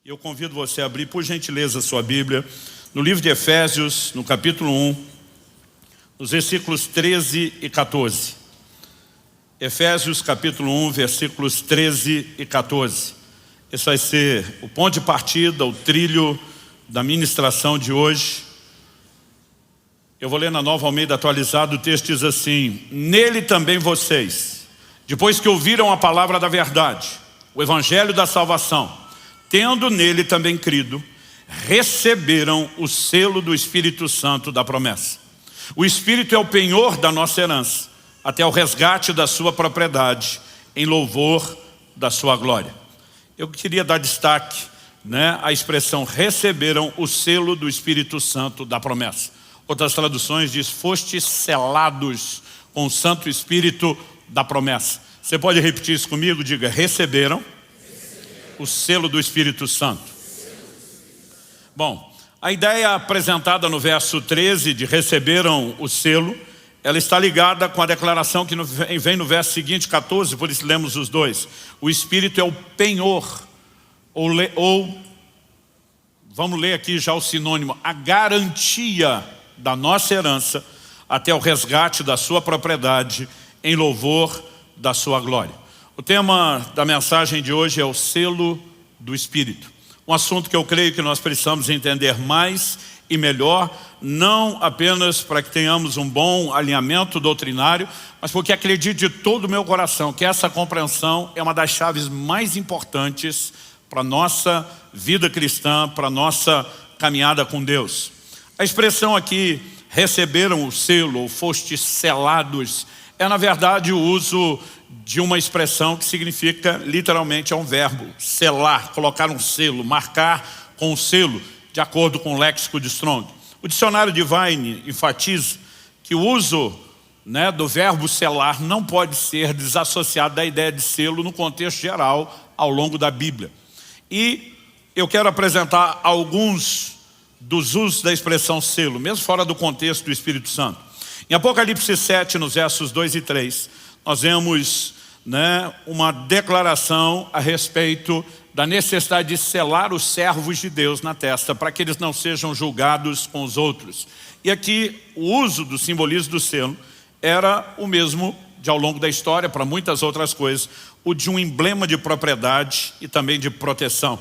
Eu convido você a abrir, por gentileza, a sua Bíblia, no livro de Efésios, no capítulo 1, nos versículos 13 e 14. Efésios, capítulo 1, versículos 13 e 14. Esse vai ser o ponto de partida, o trilho da ministração de hoje. Eu vou ler na Nova Almeida Atualizada, o texto diz assim: nele também vocês, depois que ouviram a palavra da verdade, o evangelho da salvação, tendo nele também crido, receberam o selo do Espírito Santo da promessa. O Espírito é o penhor da nossa herança, até o resgate da sua propriedade, em louvor da sua glória. Eu queria dar destaque, à expressão receberam o selo do Espírito Santo da promessa. Outras traduções diz, fostes selados com o Santo Espírito da promessa. Você pode repetir isso comigo? Diga, receberam o selo do Espírito Santo. Bom, a ideia apresentada no verso 13 de receberam o selo, ela está ligada com a declaração que vem no verso seguinte, 14, por isso lemos os dois. O Espírito é o penhor, ou vamos ler aqui já o sinônimo, a garantia da nossa herança até o resgate da sua propriedade em louvor da sua glória. O tema da mensagem de hoje é o selo do Espírito. Um assunto que eu creio que nós precisamos entender mais e melhor, não apenas para que tenhamos um bom alinhamento doutrinário, mas porque acredito de todo o meu coração que essa compreensão é uma das chaves mais importantes para a nossa vida cristã, para a nossa caminhada com Deus. A expressão aqui, receberam o selo, ou fostes selados, é na verdade o uso de uma expressão que significa, literalmente, é um verbo, selar, colocar um selo, marcar com o selo, de acordo com o léxico de Strong. O dicionário de Vine enfatiza que o uso do verbo selar não pode ser desassociado da ideia de selo no contexto geral ao longo da Bíblia. E eu quero apresentar alguns dos usos da expressão selo, mesmo fora do contexto do Espírito Santo. Em Apocalipse 7, nos versos 2 e 3, nós vemos uma declaração a respeito da necessidade de selar os servos de Deus na testa, para que eles não sejam julgados com os outros. E aqui o uso do simbolismo do selo era o mesmo de ao longo da história, para muitas outras coisas, o de um emblema de propriedade e também de proteção.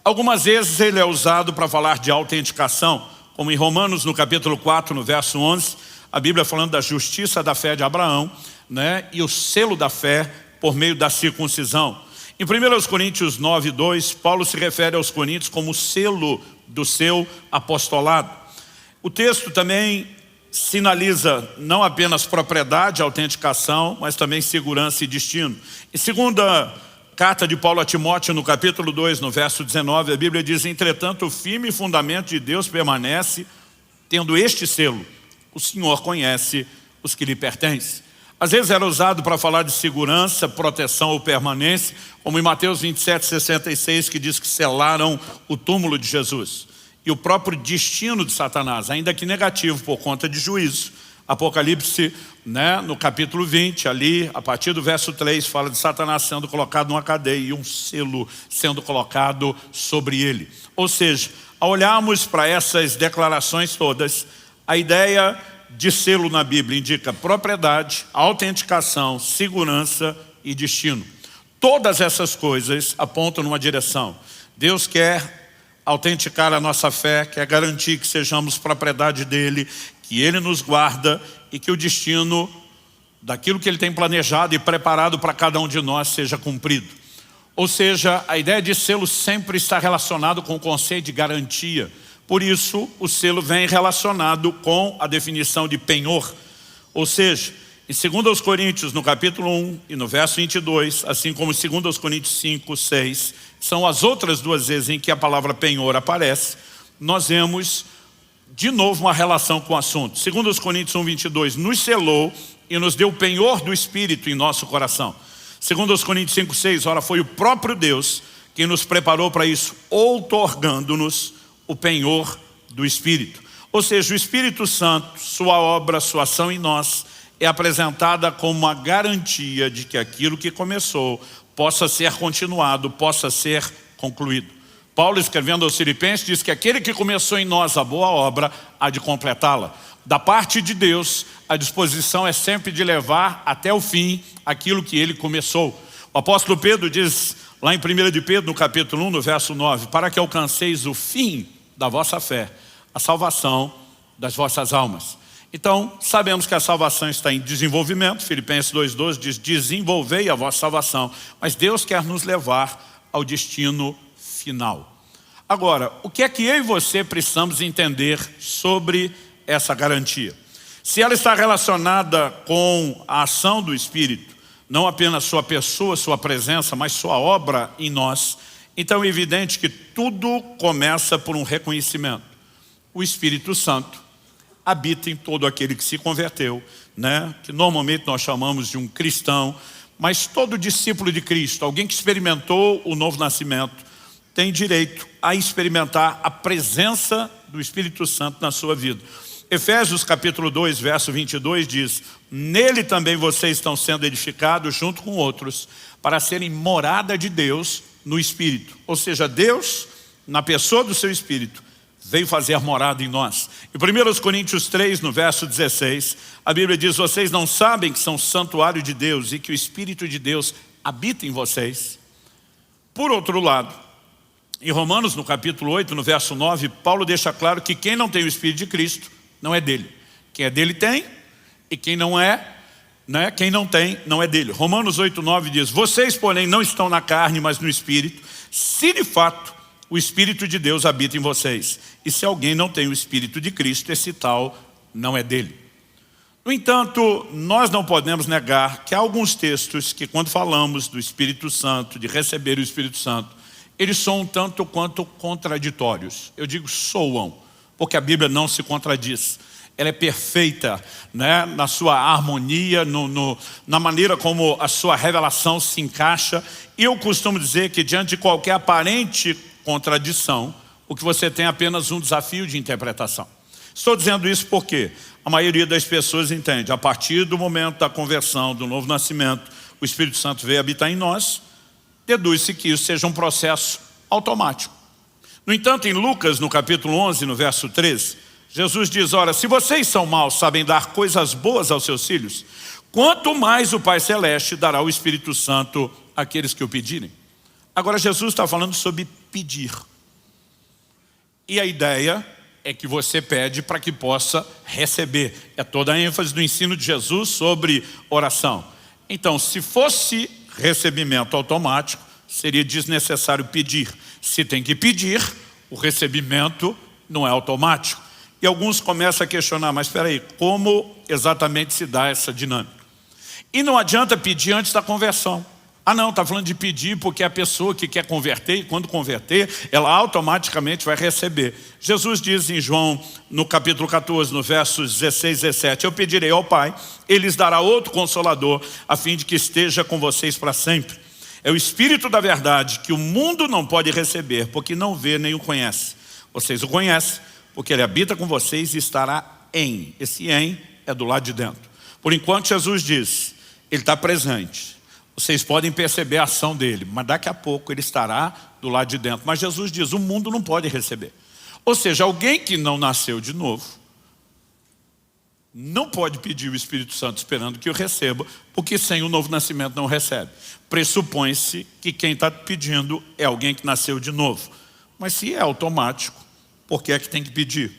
Algumas vezes ele é usado para falar de autenticação, como em Romanos, no capítulo 4, no verso 11, a Bíblia falando da justiça da fé de Abraão, e o selo da fé por meio da circuncisão. Em 1 Coríntios 9, 2, Paulo se refere aos coríntios como selo do seu apostolado. O texto também sinaliza não apenas propriedade, autenticação, mas também segurança e destino. Em segunda carta de Paulo a Timóteo, no capítulo 2, no verso 19, a Bíblia diz, entretanto, o firme fundamento de Deus permanece, tendo este selo, o Senhor conhece os que lhe pertencem. Às vezes era usado para falar de segurança, proteção ou permanência, como em Mateus 27, 66, que diz que selaram o túmulo de Jesus. E o próprio destino de Satanás, ainda que negativo por conta de juízo. Apocalipse, no capítulo 20, ali, a partir do verso 3, fala de Satanás sendo colocado numa cadeia e um selo sendo colocado sobre ele. Ou seja, ao olharmos para essas declarações todas, a ideia de selo na Bíblia indica propriedade, autenticação, segurança e destino. Todas essas coisas apontam numa direção. Deus quer autenticar a nossa fé, quer garantir que sejamos propriedade dele, que ele nos guarda e que o destino daquilo que ele tem planejado e preparado para cada um de nós seja cumprido. Ou seja, a ideia de selo sempre está relacionado com o conceito de garantia. Por isso, o selo vem relacionado com a definição de penhor. Ou seja, em 2 Coríntios, no capítulo 1 e no verso 22, assim como em 2 Coríntios 5, 6, são as outras duas vezes em que a palavra penhor aparece, nós vemos de novo uma relação com o assunto. 2 Coríntios 1, 22, nos selou e nos deu o penhor do Espírito em nosso coração. 2 Coríntios 5, 6, ora, foi o próprio Deus quem nos preparou para isso, outorgando-nos o penhor do Espírito. Ou seja, o Espírito Santo, sua obra, sua ação em nós, é apresentada como uma garantia de que aquilo que começou possa ser continuado, possa ser concluído. Paulo, escrevendo aos Filipenses, diz que aquele que começou em nós a boa obra há de completá-la. Da parte de Deus, a disposição é sempre de levar até o fim aquilo que ele começou. O apóstolo Pedro diz lá em 1 de Pedro, no capítulo 1, no verso 9, para que alcanceis o fim da vossa fé, a salvação das vossas almas. Então, sabemos que a salvação está em desenvolvimento. Filipenses 2,12 diz, desenvolvei a vossa salvação. Mas Deus quer nos levar ao destino final. Agora, o que é que eu e você precisamos entender sobre essa garantia? Se ela está relacionada com a ação do Espírito, não apenas sua pessoa, sua presença, mas sua obra em nós, então é evidente que tudo começa por um reconhecimento. O Espírito Santo habita em todo aquele que se converteu, né? Que normalmente nós chamamos de um cristão, mas todo discípulo de Cristo, alguém que experimentou o novo nascimento, tem direito a experimentar a presença do Espírito Santo na sua vida. Efésios capítulo 2, verso 22 diz, nele também vocês estão sendo edificados junto com outros, para serem morada de Deus no Espírito. Ou seja, Deus, na pessoa do seu Espírito, veio fazer morada em nós. Em 1 Coríntios 3, no verso 16, a Bíblia diz, vocês não sabem que são santuário de Deus e que o Espírito de Deus habita em vocês? Por outro lado, em Romanos, no capítulo 8, no verso 9, Paulo deixa claro que quem não tem o Espírito de Cristo não é dele. Quem é dele tem, e quem não é, né, quem não tem, não é dele. Romanos 8, 9 diz, vocês, porém, não estão na carne, mas no Espírito, se de fato o Espírito de Deus habita em vocês. E se alguém não tem o Espírito de Cristo, esse tal não é dele. No entanto, nós não podemos negar que há alguns textos que, quando falamos do Espírito Santo, de receber o Espírito Santo, eles são um tanto quanto contraditórios. Eu digo soam, porque a Bíblia não se contradiz. Ela é perfeita, né, na sua harmonia, na maneira como a sua revelação se encaixa. E eu costumo dizer que diante de qualquer aparente contradição, o que você tem é apenas um desafio de interpretação. Estou dizendo isso porque a maioria das pessoas entende, a partir do momento da conversão, do novo nascimento, o Espírito Santo veio habitar em nós, deduz-se que isso seja um processo automático. No entanto, em Lucas, no capítulo 11, no verso 13, Jesus diz, ora, se vocês são maus, sabem dar coisas boas aos seus filhos, quanto mais o Pai Celeste dará o Espírito Santo àqueles que o pedirem. Agora, Jesus está falando sobre pedir. E a ideia é que você pede para que possa receber. É toda a ênfase do ensino de Jesus sobre oração. Então, se fosse recebimento automático, seria desnecessário pedir. Se tem que pedir, o recebimento não é automático. E alguns começam a questionar, mas espera aí, como exatamente se dá essa dinâmica? E não adianta pedir antes da conversão. Ah não, está falando de pedir porque é a pessoa que quer converter, e quando converter, ela automaticamente vai receber. Jesus diz em João, no capítulo 14, no versos 16 e 17, eu pedirei ao Pai, Ele lhes dará outro Consolador, a fim de que esteja com vocês para sempre. É o Espírito da verdade que o mundo não pode receber, porque não vê nem o conhece. Vocês o conhecem, porque Ele habita com vocês e estará em. Esse em é do lado de dentro. Por enquanto Jesus diz, Ele está presente. Vocês podem perceber a ação dele, mas daqui a pouco ele estará do lado de dentro. Mas Jesus diz, o mundo não pode receber. Ou seja, alguém que não nasceu de novo, não pode pedir o Espírito Santo esperando que o receba, porque sem o novo nascimento não recebe. Pressupõe-se que quem está pedindo é alguém que nasceu de novo. Mas se é automático, por que é que tem que pedir?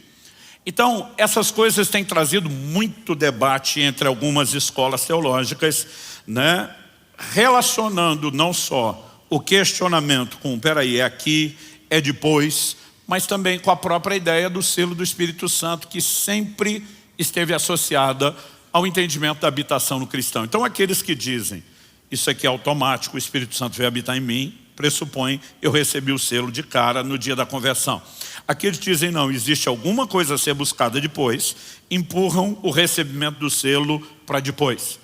Então, essas coisas têm trazido muito debate entre algumas escolas teológicas, né? Relacionando não só o questionamento com, peraí, é aqui, é depois, mas também com a própria ideia do selo do Espírito Santo, que sempre esteve associada ao entendimento da habitação no cristão. Então aqueles que dizem, isso aqui é automático, o Espírito Santo veio habitar em mim, pressupõe, eu recebi o selo de cara no dia da conversão. Aqueles que dizem, não, existe alguma coisa a ser buscada depois, empurram o recebimento do selo para depois.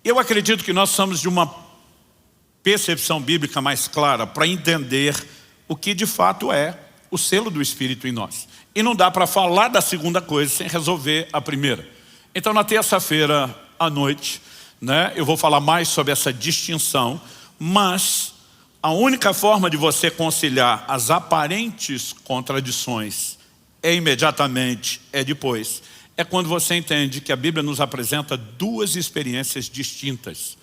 Eu acredito que nós somos de uma percepção bíblica mais clara para entender o que de fato é o selo do Espírito em nós. E não dá para falar da segunda coisa sem resolver a primeira. Então na terça-feira à noite, né, eu vou falar mais sobre essa distinção, mas A única forma de você conciliar as aparentes contradições imediatamente, depois. É quando você entende que a Bíblia nos apresenta duas experiências distintas.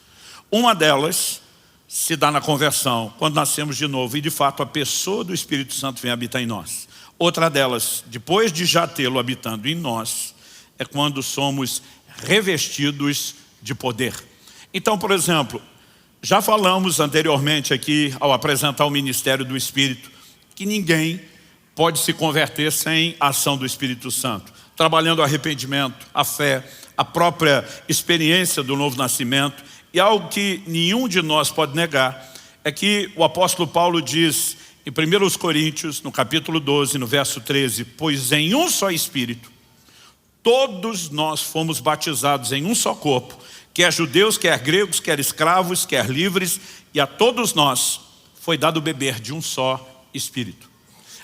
Uma delas se dá na conversão, quando nascemos de novo e de fato a pessoa do Espírito Santo vem habitar em nós. Outra delas, depois de já tê-lo habitando em nós, é quando somos revestidos de poder. Então, por exemplo, já falamos anteriormente aqui, ao apresentar o ministério do Espírito, que ninguém pode se converter sem a ação do Espírito Santo. Trabalhando o arrependimento, a fé, a própria experiência do novo nascimento. E algo que nenhum de nós pode negar é que o apóstolo Paulo diz em 1 Coríntios, no capítulo 12, no verso 13, pois em um só Espírito, todos nós fomos batizados em um só corpo, quer judeus, quer gregos, quer escravos, quer livres, e a todos nós foi dado beber de um só Espírito.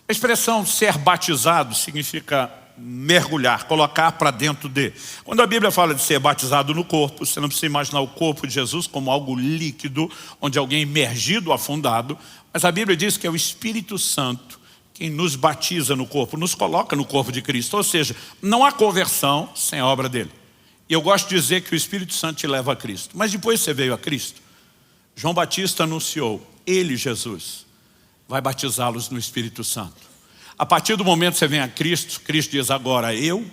A expressão ser batizado significa mergulhar, colocar para dentro de. Quando a Bíblia fala de ser batizado no corpo, você não precisa imaginar o corpo de Jesus como algo líquido, onde alguém imergido, afundado, mas a Bíblia diz que é o Espírito Santo quem nos batiza no corpo, nos coloca no corpo de Cristo, ou seja, não há conversão sem a obra dele. E eu gosto de dizer que o Espírito Santo te leva a Cristo, mas depois você veio a Cristo. João Batista anunciou, ele, Jesus, vai batizá-los no Espírito Santo. A partir do momento que você vem a Cristo, Cristo diz agora, eu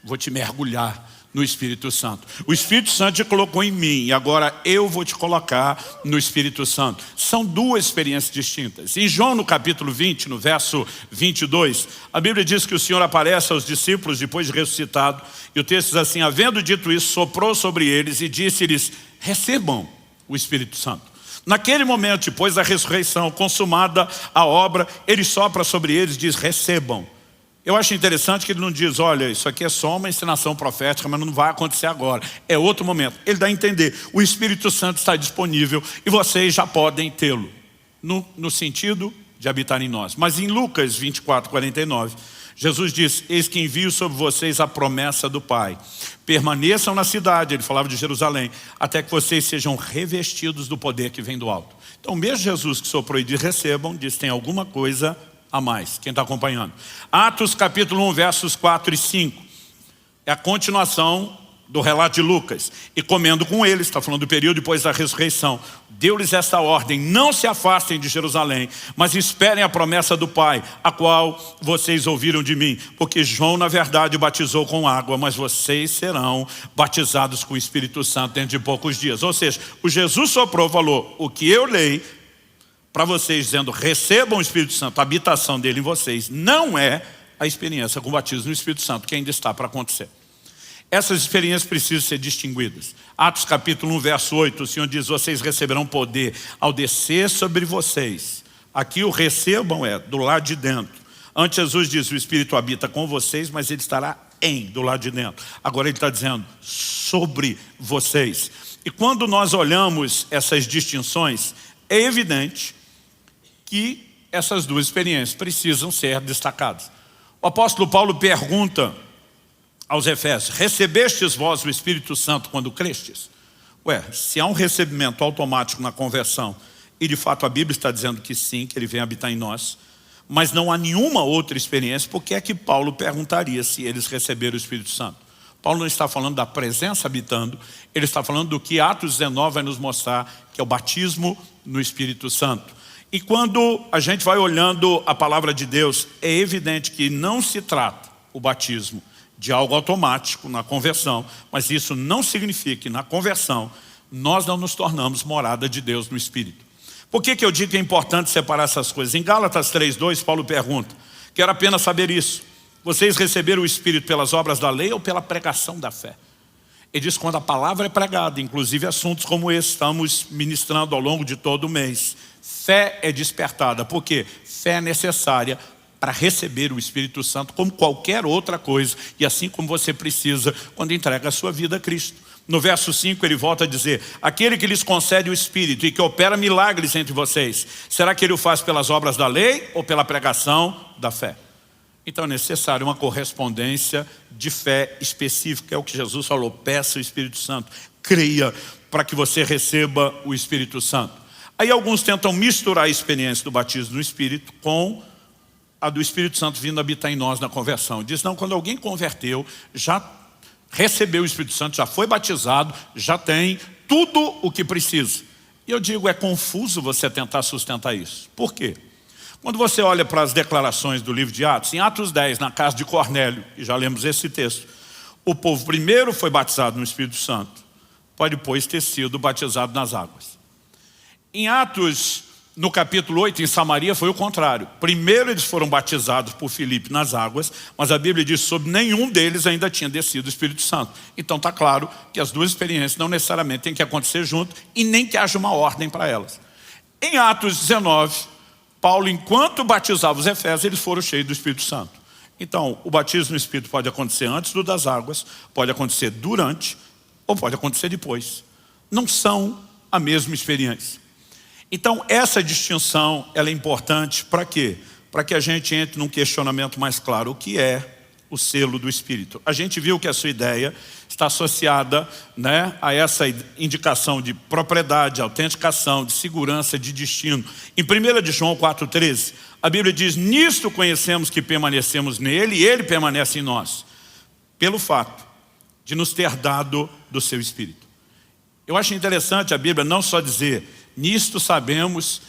vou te mergulhar no Espírito Santo. O Espírito Santo te colocou em mim e agora eu vou te colocar no Espírito Santo. São duas experiências distintas. Em João, no capítulo 20, no verso 22, a Bíblia diz que o Senhor aparece aos discípulos depois de ressuscitado. E o texto diz assim, havendo dito isso, soprou sobre eles e disse-lhes, recebam o Espírito Santo. Naquele momento, depois da ressurreição, consumada a obra, ele sopra sobre eles e diz, recebam. Eu acho interessante que ele não diz, olha, isso aqui é só uma ensinação profética, mas não vai acontecer agora. É outro momento. Ele dá a entender, o Espírito Santo está disponível e vocês já podem tê-lo. No sentido de habitar em nós. Mas em Lucas 24, 49, Jesus diz, eis que envio sobre vocês a promessa do Pai. Permaneçam na cidade, ele falava de Jerusalém, até que vocês sejam revestidos do poder que vem do alto. Então, mesmo Jesus que soprou e diz, recebam, diz, tem alguma coisa a mais. Quem está acompanhando? Atos capítulo 1, versos 4 e 5. É a continuação do relato de Lucas. E comendo com eles, está falando do período depois da ressurreição, deu-lhes esta ordem, não se afastem de Jerusalém, mas esperem a promessa do Pai, a qual vocês ouviram de mim. Porque João, na verdade, batizou com água, mas vocês serão batizados com o Espírito Santo dentro de poucos dias. Ou seja, o Jesus soprou, falou, o que eu leio para vocês, dizendo, recebam o Espírito Santo, a habitação dele em vocês, não é a experiência com o batismo no Espírito Santo, que ainda está para acontecer. Essas experiências precisam ser distinguidas. Atos capítulo 1, verso 8, o Senhor diz, vocês receberão poder ao descer sobre vocês. Aqui o recebam é do lado de dentro. Antes Jesus diz, o Espírito habita com vocês, mas ele estará do lado de dentro. Agora ele está dizendo, sobre vocês. E quando nós olhamos essas distinções, é evidente que essas duas experiências precisam ser destacadas. O apóstolo Paulo pergunta aos Efésios, recebestes vós o Espírito Santo quando crestes? Se há um recebimento automático na conversão, e de fato a Bíblia está dizendo que sim, que ele vem habitar em nós, mas não há nenhuma outra experiência, por que é que Paulo perguntaria se eles receberam o Espírito Santo? Paulo não está falando da presença habitando, ele está falando do que Atos 19 vai nos mostrar, que é o batismo no Espírito Santo. E quando a gente vai olhando a palavra de Deus, é evidente que não se trata o batismo de algo automático na conversão, mas isso não significa que na conversão nós não nos tornamos morada de Deus no Espírito. Por que eu digo que é importante separar essas coisas? Em Gálatas 3:2, Paulo pergunta, quero apenas saber isso, vocês receberam o Espírito pelas obras da lei ou pela pregação da fé? Ele diz, quando a palavra é pregada, inclusive assuntos como esse estamos ministrando ao longo de todo o mês, fé é despertada, porque fé é necessária para receber o Espírito Santo como qualquer outra coisa, e assim como você precisa quando entrega a sua vida a Cristo. No verso 5 ele volta a dizer, aquele que lhes concede o Espírito e que opera milagres entre vocês, será que ele o faz pelas obras da lei ou pela pregação da fé? Então é necessário uma correspondência de fé específica, é o que Jesus falou, peça o Espírito Santo, creia para que você receba o Espírito Santo. Aí alguns tentam misturar a experiência do batismo no Espírito com a do Espírito Santo vindo habitar em nós na conversão. Diz, não, quando alguém converteu, já recebeu o Espírito Santo, já foi batizado, já tem tudo o que precisa. E eu digo, é confuso você tentar sustentar isso. Por quê? Quando você olha para as declarações do livro de Atos, em Atos 10, na casa de Cornélio, e já lemos esse texto, o povo primeiro foi batizado no Espírito Santo, pode depois ter sido batizado nas águas. Em Atos, no capítulo 8, em Samaria, foi o contrário. Primeiro eles foram batizados por Filipe nas águas, mas a Bíblia diz que sobre nenhum deles ainda tinha descido o Espírito Santo. Então está claro que as duas experiências não necessariamente têm que acontecer junto e nem que haja uma ordem para elas. Em Atos 19, Paulo, enquanto batizava os efésios, eles foram cheios do Espírito Santo. Então, o batismo no Espírito pode acontecer antes do das águas, pode acontecer durante ou pode acontecer depois. Não são a mesma experiência. Então, essa distinção, ela é importante para quê? Para que a gente entre num questionamento mais claro. O que é o selo do Espírito? A gente viu que a sua ideia está associada, né, a essa indicação de propriedade, autenticação, de segurança, de destino. Em 1 de João 4,13, a Bíblia diz, nisto conhecemos que permanecemos nele e ele permanece em nós, pelo fato de nos ter dado do seu Espírito. Eu acho interessante a Bíblia não só dizer, nisto sabemos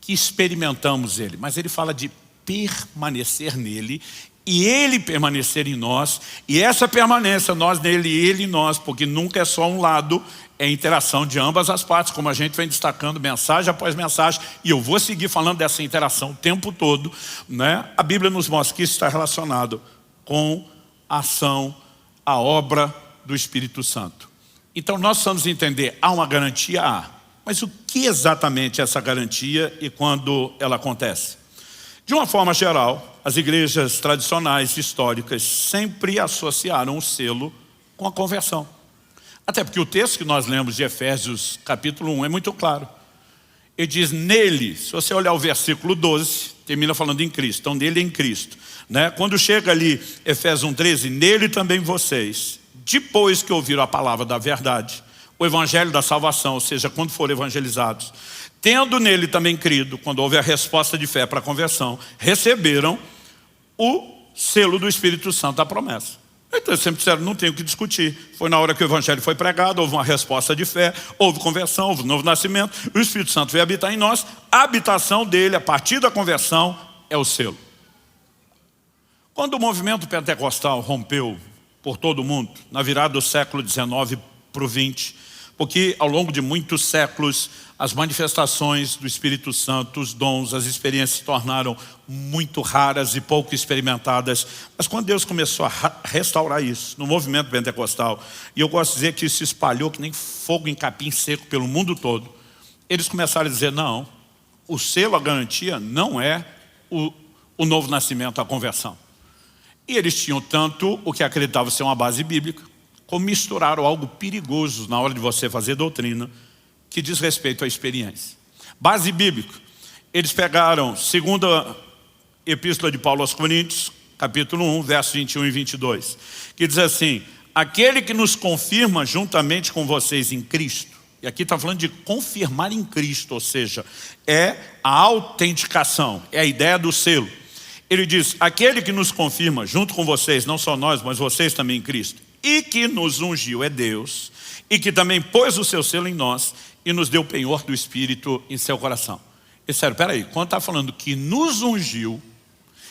que experimentamos ele, mas ele fala de permanecer nele e ele permanecer em nós, e essa permanência, nós nele e ele em nós, porque nunca é só um lado, é interação de ambas as partes, como a gente vem destacando mensagem após mensagem, e eu vou seguir falando dessa interação o tempo todo, né? A Bíblia nos mostra que isso está relacionado com a ação, a obra do Espírito Santo. Então nós precisamos entender, há uma garantia? Há. Mas o que exatamente é essa garantia e quando ela acontece? De uma forma geral, as igrejas tradicionais históricas sempre associaram o selo com a conversão. Até porque o texto que nós lemos de Efésios capítulo 1 é muito claro. Ele diz, nele, se você olhar o versículo 12, termina falando em Cristo. Então nele é em Cristo, né? Quando chega ali Efésios 1,13, nele também vocês, depois que ouviram a palavra da verdade, o evangelho da salvação, ou seja, quando forem evangelizados, tendo nele também crido, quando houve a resposta de fé para a conversão, receberam o selo do Espírito Santo da promessa. Então eles sempre disseram, não tem o que discutir. Foi na hora que o evangelho foi pregado, houve uma resposta de fé, houve conversão, houve novo nascimento, o Espírito Santo veio habitar em nós, a habitação dele, a partir da conversão, é o selo. Quando o movimento pentecostal rompeu por todo o mundo, na virada do século XIX para o XX, porque ao longo de muitos séculos as manifestações do Espírito Santo, os dons, as experiências se tornaram muito raras e pouco experimentadas. Mas quando Deus começou a restaurar isso no movimento pentecostal, e eu gosto de dizer que isso se espalhou que nem fogo em capim seco pelo mundo todo, eles começaram a dizer, não, o selo, a garantia não é o novo nascimento, a conversão. E eles tinham tanto o que acreditavam ser uma base bíblica, como misturaram algo perigoso na hora de você fazer doutrina, que diz respeito à experiência. Base bíblica, eles pegaram segunda epístola de Paulo aos Coríntios, capítulo 1, versos 21 e 22, que diz assim, aquele que nos confirma juntamente com vocês em Cristo, e aqui está falando de confirmar em Cristo, ou seja, é a autenticação, é a ideia do selo. Ele diz, aquele que nos confirma junto com vocês, não só nós, mas vocês também em Cristo, e que nos ungiu é Deus, e que também pôs o seu selo em nós, e nos deu o penhor do Espírito em seu coração. E sério, peraí, quando está falando que nos ungiu,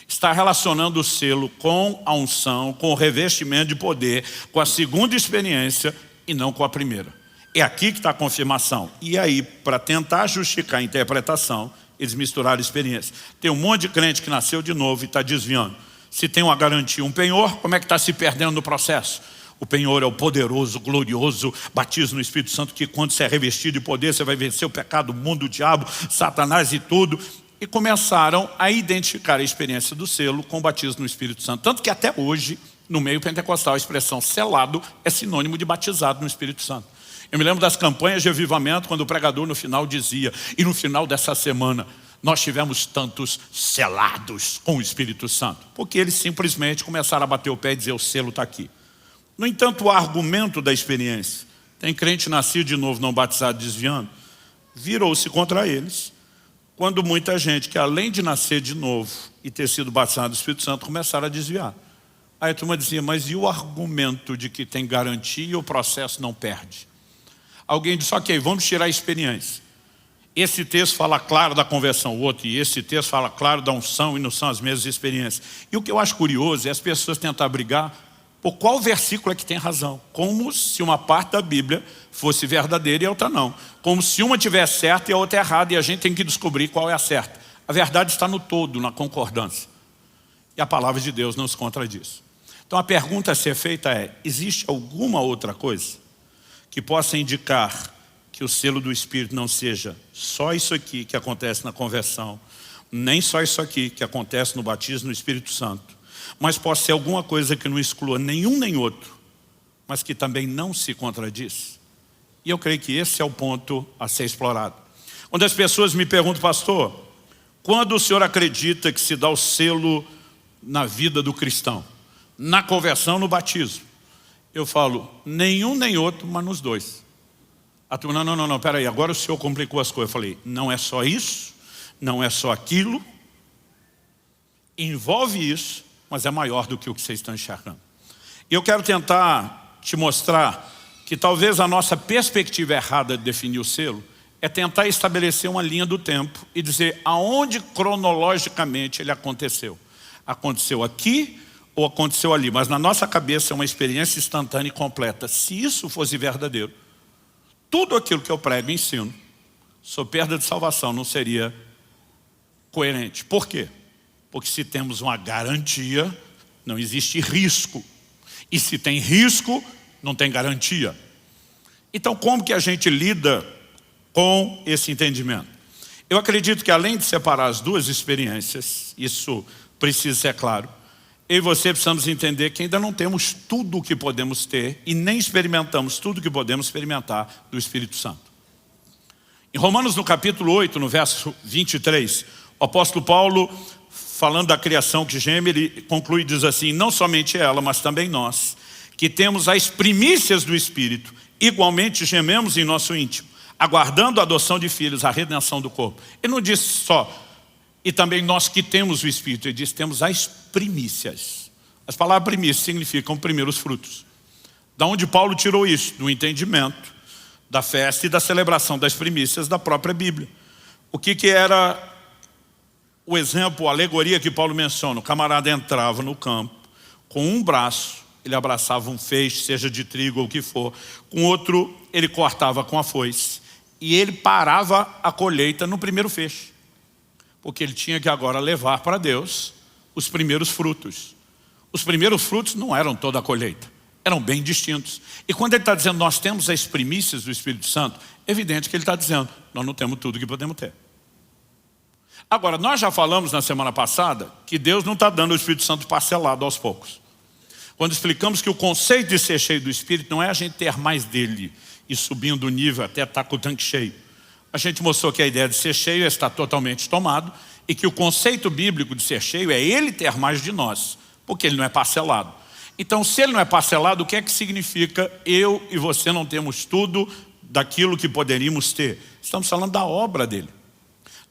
está relacionando o selo com a unção, com o revestimento de poder, com a segunda experiência e não com a primeira. É aqui que está a confirmação. E aí, para tentar justificar a interpretação, eles misturaram experiência. Tem um monte de crente que nasceu de novo e está desviando. Se tem uma garantia, um penhor, como é que está se perdendo no processo? O penhor é o poderoso, glorioso batismo no Espírito Santo, que quando você é revestido de poder, você vai vencer o pecado, o mundo, o diabo, Satanás e tudo. E começaram a identificar a experiência do selo com o batismo no Espírito Santo. Tanto que até hoje, no meio pentecostal, a expressão selado é sinônimo de batizado no Espírito Santo. Eu me lembro das campanhas de avivamento, quando o pregador no final dizia, e no final dessa semana, nós tivemos tantos selados com o Espírito Santo. Porque eles simplesmente começaram a bater o pé e dizer, o selo está aqui. No entanto, o argumento da experiência, tem crente nascido de novo, não batizado, desviando, virou-se contra eles, quando muita gente que além de nascer de novo e ter sido batizado do Espírito Santo, começaram a desviar. Aí a turma dizia, mas e o argumento de que tem garantia e o processo não perde? Alguém disse, ok, vamos tirar a experiência. Esse texto fala claro da conversão, o outro, e esse texto fala claro da unção, e não são as mesmas experiências. E o que eu acho curioso é as pessoas tentar brigar por qual versículo é que tem razão. Como se uma parte da Bíblia fosse verdadeira e a outra não. Como se uma tivesse certa e a outra errada, e a gente tem que descobrir qual é a certa. A verdade está no todo, na concordância. E a palavra de Deus não se contradiz. Então a pergunta a ser feita é, existe alguma outra coisa que possa indicar que o selo do Espírito não seja só isso aqui que acontece na conversão, nem só isso aqui que acontece no batismo no Espírito Santo, mas pode ser alguma coisa que não exclua nenhum nem outro, mas que também não se contradiz? E eu creio que esse é o ponto a ser explorado. Quando as pessoas me perguntam, pastor, quando o senhor acredita que se dá o selo na vida do cristão? Na conversão, no batismo? Eu falo, nenhum nem outro, mas nos dois. A turma, não, peraí, agora o senhor complicou as coisas. Eu falei, não é só isso, não é só aquilo, envolve isso, mas é maior do que o que vocês estão enxergando. E eu quero tentar te mostrar que talvez a nossa perspectiva errada de definir o selo é tentar estabelecer uma linha do tempo e dizer aonde cronologicamente ele aconteceu. Aconteceu aqui ou aconteceu ali, mas na nossa cabeça é uma experiência instantânea e completa. Se isso fosse verdadeiro, tudo aquilo que eu prego e ensino sobre perda de salvação não seria coerente. Por quê? Porque se temos uma garantia, não existe risco. E se tem risco, não tem garantia. Então como que a gente lida com esse entendimento? Eu acredito que além de separar as duas experiências, isso precisa ser claro, eu e você precisamos entender que ainda não temos tudo o que podemos ter e nem experimentamos tudo o que podemos experimentar do Espírito Santo. Em Romanos no capítulo 8, no verso 23, o apóstolo Paulo, falando da criação que geme, ele conclui e diz assim, não somente ela, mas também nós, que temos as primícias do Espírito, igualmente gememos em nosso íntimo, aguardando a adoção de filhos, a redenção do corpo. Ele não diz só, e também nós que temos o Espírito, ele diz, temos as primícias. As palavras primícias significam primeiros frutos. Da onde Paulo tirou isso? Do entendimento da festa e da celebração das primícias da própria Bíblia. O que era o exemplo, a alegoria que Paulo menciona? O camarada entrava no campo, com um braço, ele abraçava um feixe, seja de trigo ou o que for, com outro ele cortava com a foice, e ele parava a colheita no primeiro feixe. Porque ele tinha que agora levar para Deus os primeiros frutos. Os primeiros frutos não eram toda a colheita, eram bem distintos. E quando ele está dizendo, nós temos as primícias do Espírito Santo, é evidente que ele está dizendo, nós não temos tudo que podemos ter. Agora, nós já falamos na semana passada que Deus não está dando o Espírito Santo parcelado aos poucos. Quando explicamos que o conceito de ser cheio do Espírito não é a gente ter mais dele e subindo o nível até estar com o tanque cheio. A gente mostrou que a ideia de ser cheio é estar totalmente tomado e que o conceito bíblico de ser cheio é ele ter mais de nós, porque ele não é parcelado. Então, se ele não é parcelado, o que é que significa eu e você não temos tudo daquilo que poderíamos ter? Estamos falando da obra dele.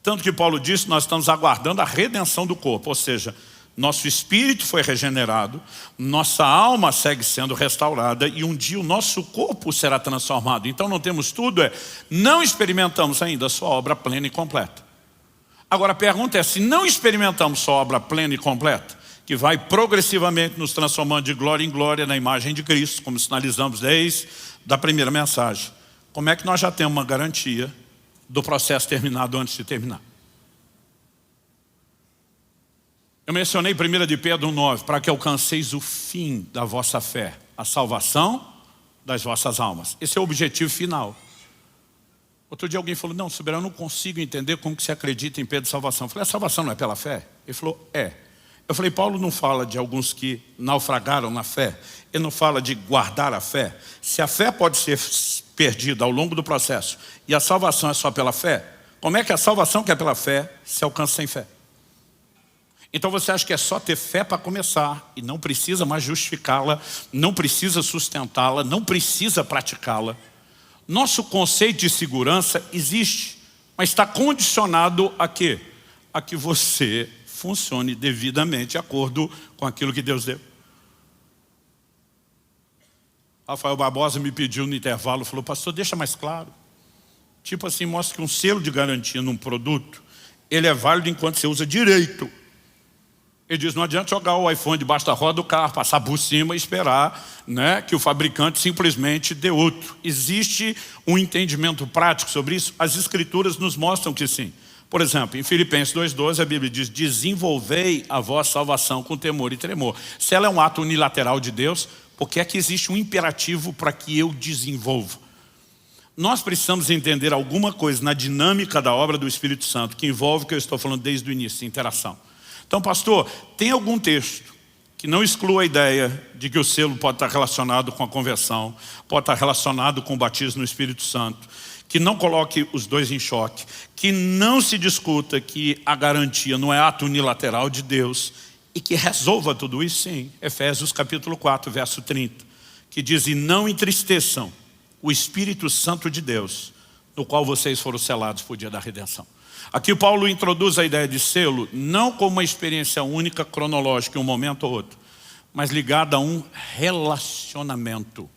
Tanto que Paulo disse, nós estamos aguardando a redenção do corpo, ou seja, nosso espírito foi regenerado, nossa alma segue sendo restaurada e um dia o nosso corpo será transformado. Então não temos tudo, não experimentamos ainda a sua obra plena e completa. Agora a pergunta é, se não experimentamos sua obra plena e completa, que vai progressivamente nos transformando de glória em glória na imagem de Cristo, como sinalizamos desde a primeira mensagem, como é que nós já temos uma garantia do processo terminado antes de terminar? Eu mencionei 1 de Pedro 1,9, para que alcanceis o fim da vossa fé, a salvação das vossas almas. Esse é o objetivo final. Outro dia alguém falou, não, Soberano, eu não consigo entender como que você acredita em Pedro de salvação. Eu falei, a salvação não é pela fé? Ele falou, é. Eu falei, Paulo não fala de alguns que naufragaram na fé. Ele não fala de guardar a fé. Se a fé pode ser perdida ao longo do processo e a salvação é só pela fé, como é que a salvação que é pela fé se alcança sem fé? Então você acha que é só ter fé para começar e não precisa mais justificá-la, não precisa sustentá-la, não precisa praticá-la. Nosso conceito de segurança existe, Mas está condicionado a quê? A que você funcione devidamente de acordo com aquilo que Deus deu. Rafael Barbosa me pediu no intervalo, falou, pastor, deixa mais claro. Tipo assim, mostra que um selo de garantia num produto, ele é válido enquanto você usa direito. Ele diz, não adianta jogar o iPhone debaixo da roda do carro, passar por cima e esperar, né, que o fabricante simplesmente dê outro. Existe um entendimento prático sobre isso? As escrituras nos mostram que sim. Por exemplo, em Filipenses 2,12 a Bíblia diz, desenvolvei a vossa salvação com temor e tremor. Se ela é um ato unilateral de Deus, por que é que existe um imperativo para que eu desenvolva? Nós precisamos entender alguma coisa na dinâmica da obra do Espírito Santo, que envolve o que eu estou falando desde o início, interação. Então, pastor, tem algum texto que não exclua a ideia de que o selo pode estar relacionado com a conversão, pode estar relacionado com o batismo no Espírito Santo, que não coloque os dois em choque, que não se discuta que a garantia não é ato unilateral de Deus e que resolva tudo isso? Sim, Efésios capítulo 4, verso 30, que diz, e não entristeçam o Espírito Santo de Deus, no qual vocês foram selados por dia da redenção. Aqui o Paulo introduz a ideia de selo, não como uma experiência única, cronológica, em um momento ou outro, mas ligada a um relacionamento.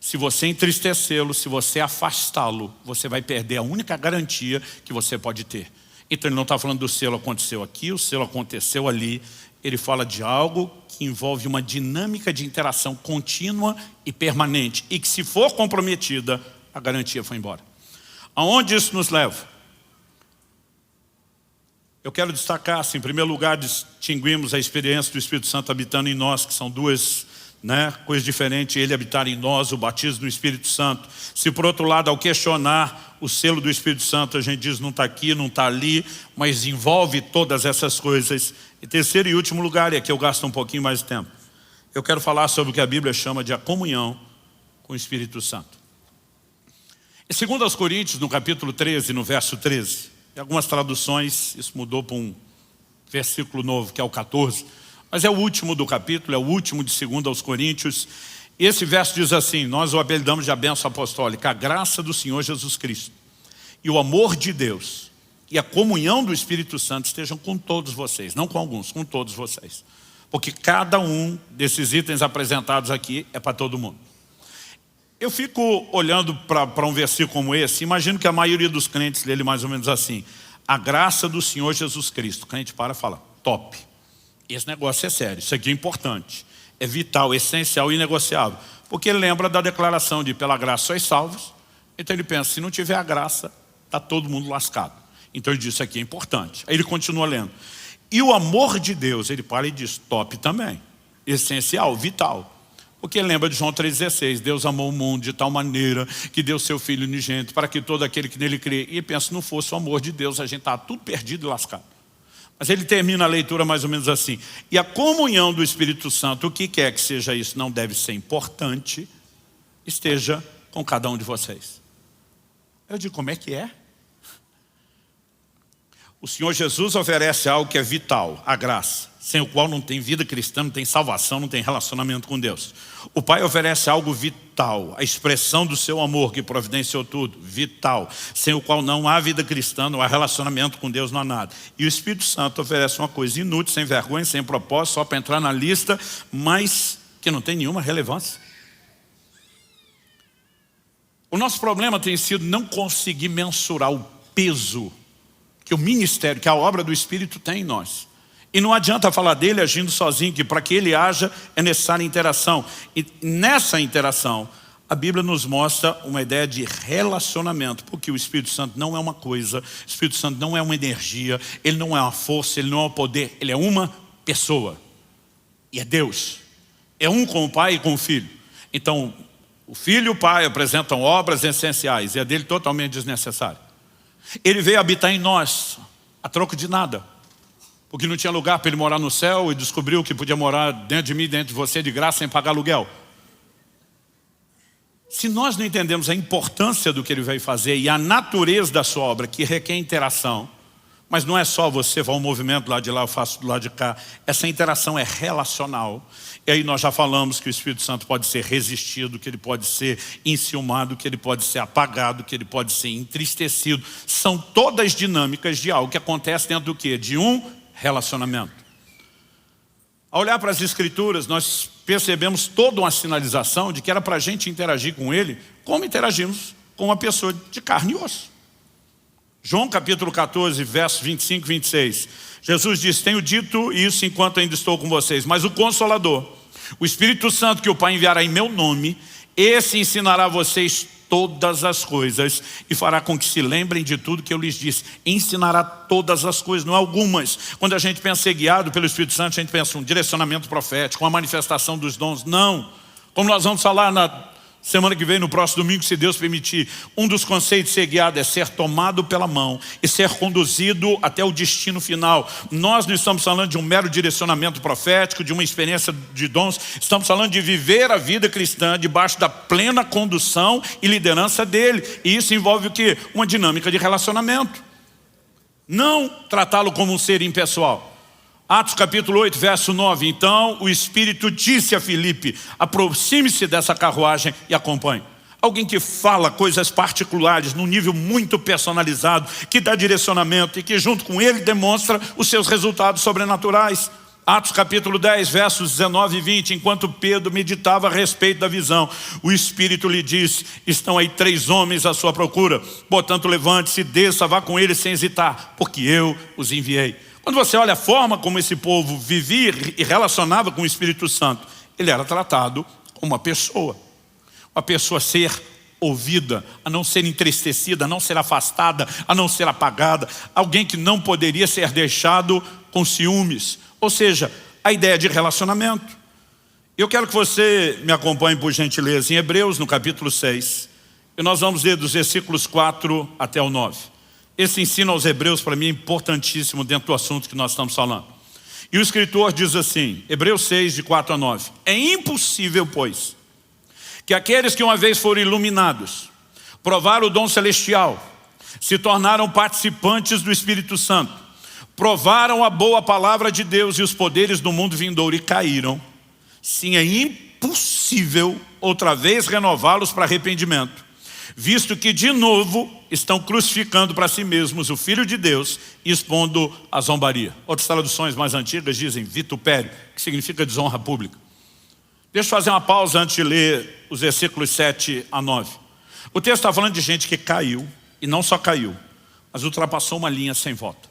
Se você entristecê-lo, se você afastá-lo, você vai perder a única garantia que você pode ter. Então ele não está falando do selo aconteceu aqui, o selo aconteceu ali. Ele fala de algo que envolve uma dinâmica de interação contínua e permanente. E que se for comprometida, a garantia foi embora. Aonde isso nos leva? Eu quero destacar, assim, em primeiro lugar, distinguimos a experiência do Espírito Santo habitando em nós, que são duas, né, coisas diferentes, ele habitar em nós, o batismo no Espírito Santo. Se por outro lado, ao questionar o selo do Espírito Santo, a gente diz não está aqui, não está ali, mas envolve todas essas coisas. E terceiro e último lugar, e aqui eu gasto um pouquinho mais de tempo, eu quero falar sobre o que a Bíblia chama de a comunhão com o Espírito Santo. Em 2 Coríntios, no capítulo 13, no verso 13, em algumas traduções, isso mudou para um versículo novo, que é o 14, mas é o último do capítulo, é o último de 2 Coríntios. Esse verso diz assim, nós o apelidamos de a bênção apostólica, a graça do Senhor Jesus Cristo e o amor de Deus e a comunhão do Espírito Santo estejam com todos vocês, não com alguns, com todos vocês. Porque cada um desses itens apresentados aqui é para todo mundo. Eu fico olhando para um versículo como esse, imagino que a maioria dos crentes lê ele mais ou menos assim, a graça do Senhor Jesus Cristo. O crente para e fala, top. Esse negócio é sério, isso aqui é importante, é vital, essencial e inegociável. Porque ele lembra da declaração de pela graça sois salvos, então ele pensa, se não tiver a graça, está todo mundo lascado. Então ele diz, isso aqui é importante. Aí ele continua lendo. E o amor de Deus, ele para e diz, top também, essencial, vital. Porque ele lembra de João 3,16, Deus amou o mundo de tal maneira que deu seu Filho unigênito para que todo aquele que nele crê. E pensa, se não fosse o amor de Deus, a gente está tudo perdido e lascado. Mas ele termina a leitura mais ou menos assim. E a comunhão do Espírito Santo, o que quer que seja isso, não deve ser importante, esteja com cada um de vocês. Eu digo, como é que é? O Senhor Jesus oferece algo que é vital, a graça, sem o qual não tem vida cristã, não tem salvação, não tem relacionamento com Deus. O Pai oferece algo vital, a expressão do seu amor que providenciou tudo, vital, sem o qual não há vida cristã, não há relacionamento com Deus, não há nada. E o Espírito Santo oferece uma coisa inútil, sem vergonha, sem propósito, só para entrar na lista, mas que não tem nenhuma relevância. O nosso problema tem sido não conseguir mensurar o peso que o ministério, que a obra do Espírito tem em nós. E não adianta falar dele agindo sozinho, que para que ele haja é necessária interação. E nessa interação, a Bíblia nos mostra uma ideia de relacionamento, porque o Espírito Santo não é uma coisa, o Espírito Santo não é uma energia, ele não é uma força, ele não é um poder, ele é uma pessoa. E é Deus. É um com o Pai e com o Filho. Então, o Filho e o Pai apresentam obras essenciais, e a dele totalmente desnecessária. Ele veio habitar em nós, a troco de nada. Porque não tinha lugar para ele morar no céu e descobriu que podia morar dentro de mim, dentro de você, de graça, sem pagar aluguel. Se nós não entendemos a importância do que ele veio fazer e a natureza da sua obra, que requer interação, Mas não é só você fazer um movimento do lado de lá, eu faço do lado de cá. Essa interação é relacional. E aí nós já falamos que o Espírito Santo pode ser resistido, que ele pode ser enciumado, que ele pode ser apagado, que ele pode ser entristecido. São todas dinâmicas de algo que acontece dentro do quê? De um relacionamento. Ao olhar para as Escrituras, nós percebemos toda uma sinalização de que era para a gente interagir com ele como interagimos com uma pessoa de carne e osso. João capítulo 14, versos 25 e 26. Jesus diz: tenho dito isso enquanto ainda estou com vocês, mas o Consolador, o Espírito Santo que o Pai enviará em meu nome, esse ensinará a vocês todas as coisas e fará com que se lembrem de tudo que eu lhes disse. Ensinará todas as coisas, não algumas. Quando a gente pensa ser guiado pelo Espírito Santo, a gente pensa um direcionamento profético, uma manifestação dos dons. Não. Como nós vamos falar na semana que vem, no próximo domingo, se Deus permitir, um dos conceitos de ser guiado é ser tomado pela mão e ser conduzido até o destino final. Nós não estamos falando de um mero direcionamento profético, de uma experiência de dons. Estamos falando de viver a vida cristã debaixo da plena condução e liderança dele. E isso envolve o quê? Uma dinâmica de relacionamento. Não tratá-lo como um ser impessoal. Atos capítulo 8, verso 9. Então o Espírito disse a Filipe: aproxime-se dessa carruagem e acompanhe. Alguém que fala coisas particulares, num nível muito personalizado, que dá direcionamento e que junto com ele demonstra os seus resultados sobrenaturais. Atos capítulo 10, versos 19 e 20. Enquanto Pedro meditava a respeito da visão, o Espírito lhe disse: estão aí 3 homens à sua procura. Portanto, levante-se, desça, vá com eles sem hesitar, porque eu os enviei. Quando você olha a forma como esse povo vivia e relacionava com o Espírito Santo, ele era tratado como uma pessoa a ser ouvida, a não ser entristecida, a não ser afastada, a não ser apagada, alguém que não poderia ser deixado com ciúmes. Ou seja, a ideia de relacionamento. Eu quero que você me acompanhe, por gentileza, em Hebreus, no capítulo 6, e nós vamos ler dos versículos 4 até o 9. Esse ensino aos Hebreus, para mim, é importantíssimo dentro do assunto que nós estamos falando. E o escritor diz assim, Hebreus 6, de 4 a 9. É impossível, pois, que aqueles que uma vez foram iluminados, provaram o dom celestial, se tornaram participantes do Espírito Santo, provaram a boa palavra de Deus e os poderes do mundo vindouro e caíram. Sim, é impossível outra vez renová-los para arrependimento, visto que de novo estão crucificando para si mesmos o Filho de Deus e expondo a zombaria. Outras traduções mais antigas dizem vitupério, que significa desonra pública. Deixa eu fazer uma pausa antes de ler os versículos 7 a 9. O texto está falando de gente que caiu, e não só caiu, mas ultrapassou uma linha sem volta.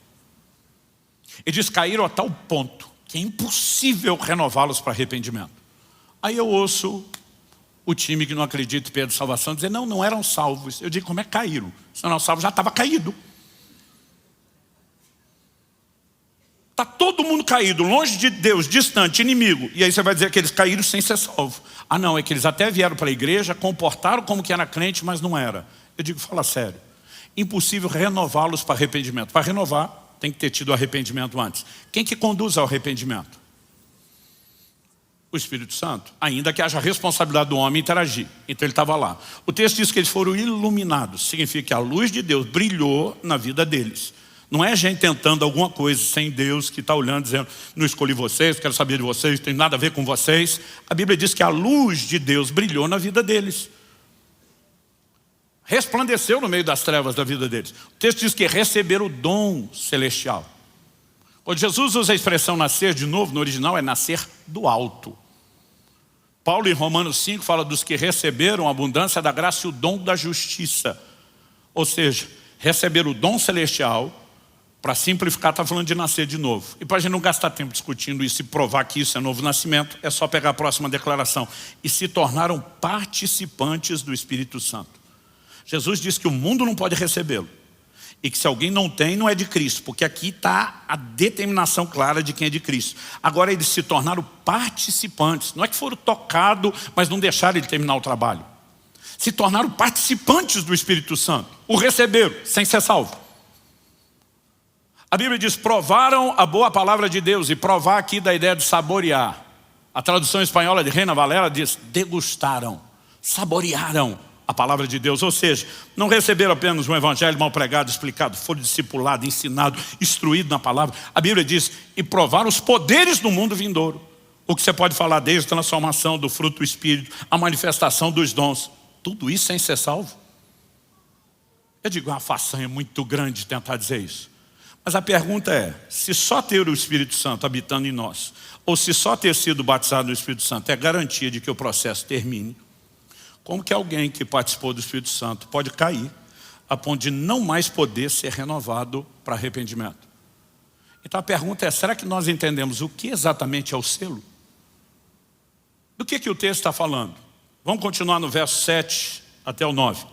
Ele diz: caíram a tal ponto que é impossível renová-los para arrependimento. Aí eu ouço o time que não acredita em Pedro salvação dizer: não eram salvos. Eu digo: como é que caíram? Se não eram salvos, já estava caído. Está todo mundo caído, longe de Deus, distante, inimigo. E aí você vai dizer que eles caíram sem ser salvos. Ah não, é que eles até vieram para a igreja, comportaram como que era crente, mas não era. Eu digo: fala sério. Impossível renová-los para arrependimento. Para renovar, tem que ter tido arrependimento antes. Quem que conduz ao arrependimento? O Espírito Santo, ainda que haja responsabilidade do homem interagir. Então ele estava lá. O texto diz que eles foram iluminados. Significa que a luz de Deus brilhou na vida deles. Não é gente tentando alguma coisa sem Deus, que está olhando dizendo: não escolhi vocês, quero saber de vocês, não tem nada a ver com vocês. A Bíblia diz que a luz de Deus brilhou na vida deles. Resplandeceu no meio das trevas da vida deles. O texto diz que receberam o dom celestial. Quando Jesus usa a expressão nascer de novo, no original é nascer do alto. Paulo em Romanos 5 fala dos que receberam a abundância da graça e o dom da justiça. Ou seja, receber o dom celestial, para simplificar, está falando de nascer de novo. E para a gente não gastar tempo discutindo isso e provar que isso é novo nascimento, é só pegar a próxima declaração. E se tornaram participantes do Espírito Santo. Jesus disse que o mundo não pode recebê-lo. E que se alguém não tem, não é de Cristo. Porque aqui está a determinação clara de quem é de Cristo. Agora eles se tornaram participantes. Não é que foram tocados, mas não deixaram ele terminar o trabalho. Se tornaram participantes do Espírito Santo. O receberam, sem ser salvo. A Bíblia diz: provaram a boa palavra de Deus. E provar aqui da ideia de saborear. A tradução espanhola de Reina Valera diz: degustaram, saborearam a palavra de Deus. Ou seja, não receberam apenas um evangelho mal pregado, explicado, foram discipulados, ensinados, instruídos na palavra. A Bíblia diz, e provaram os poderes do mundo vindouro. O que você pode falar desde a transformação do fruto do Espírito, a manifestação dos dons. Tudo isso sem ser salvo. Eu digo, uma façanha muito grande tentar dizer isso. Mas a pergunta é, se só ter o Espírito Santo habitando em nós, ou se só ter sido batizado no Espírito Santo é garantia de que o processo termine, como que alguém que participou do Espírito Santo pode cair a ponto de não mais poder ser renovado para arrependimento? Então a pergunta é, será que nós entendemos o que exatamente é o selo? Do que o texto está falando? Vamos continuar no verso 7 até o 9.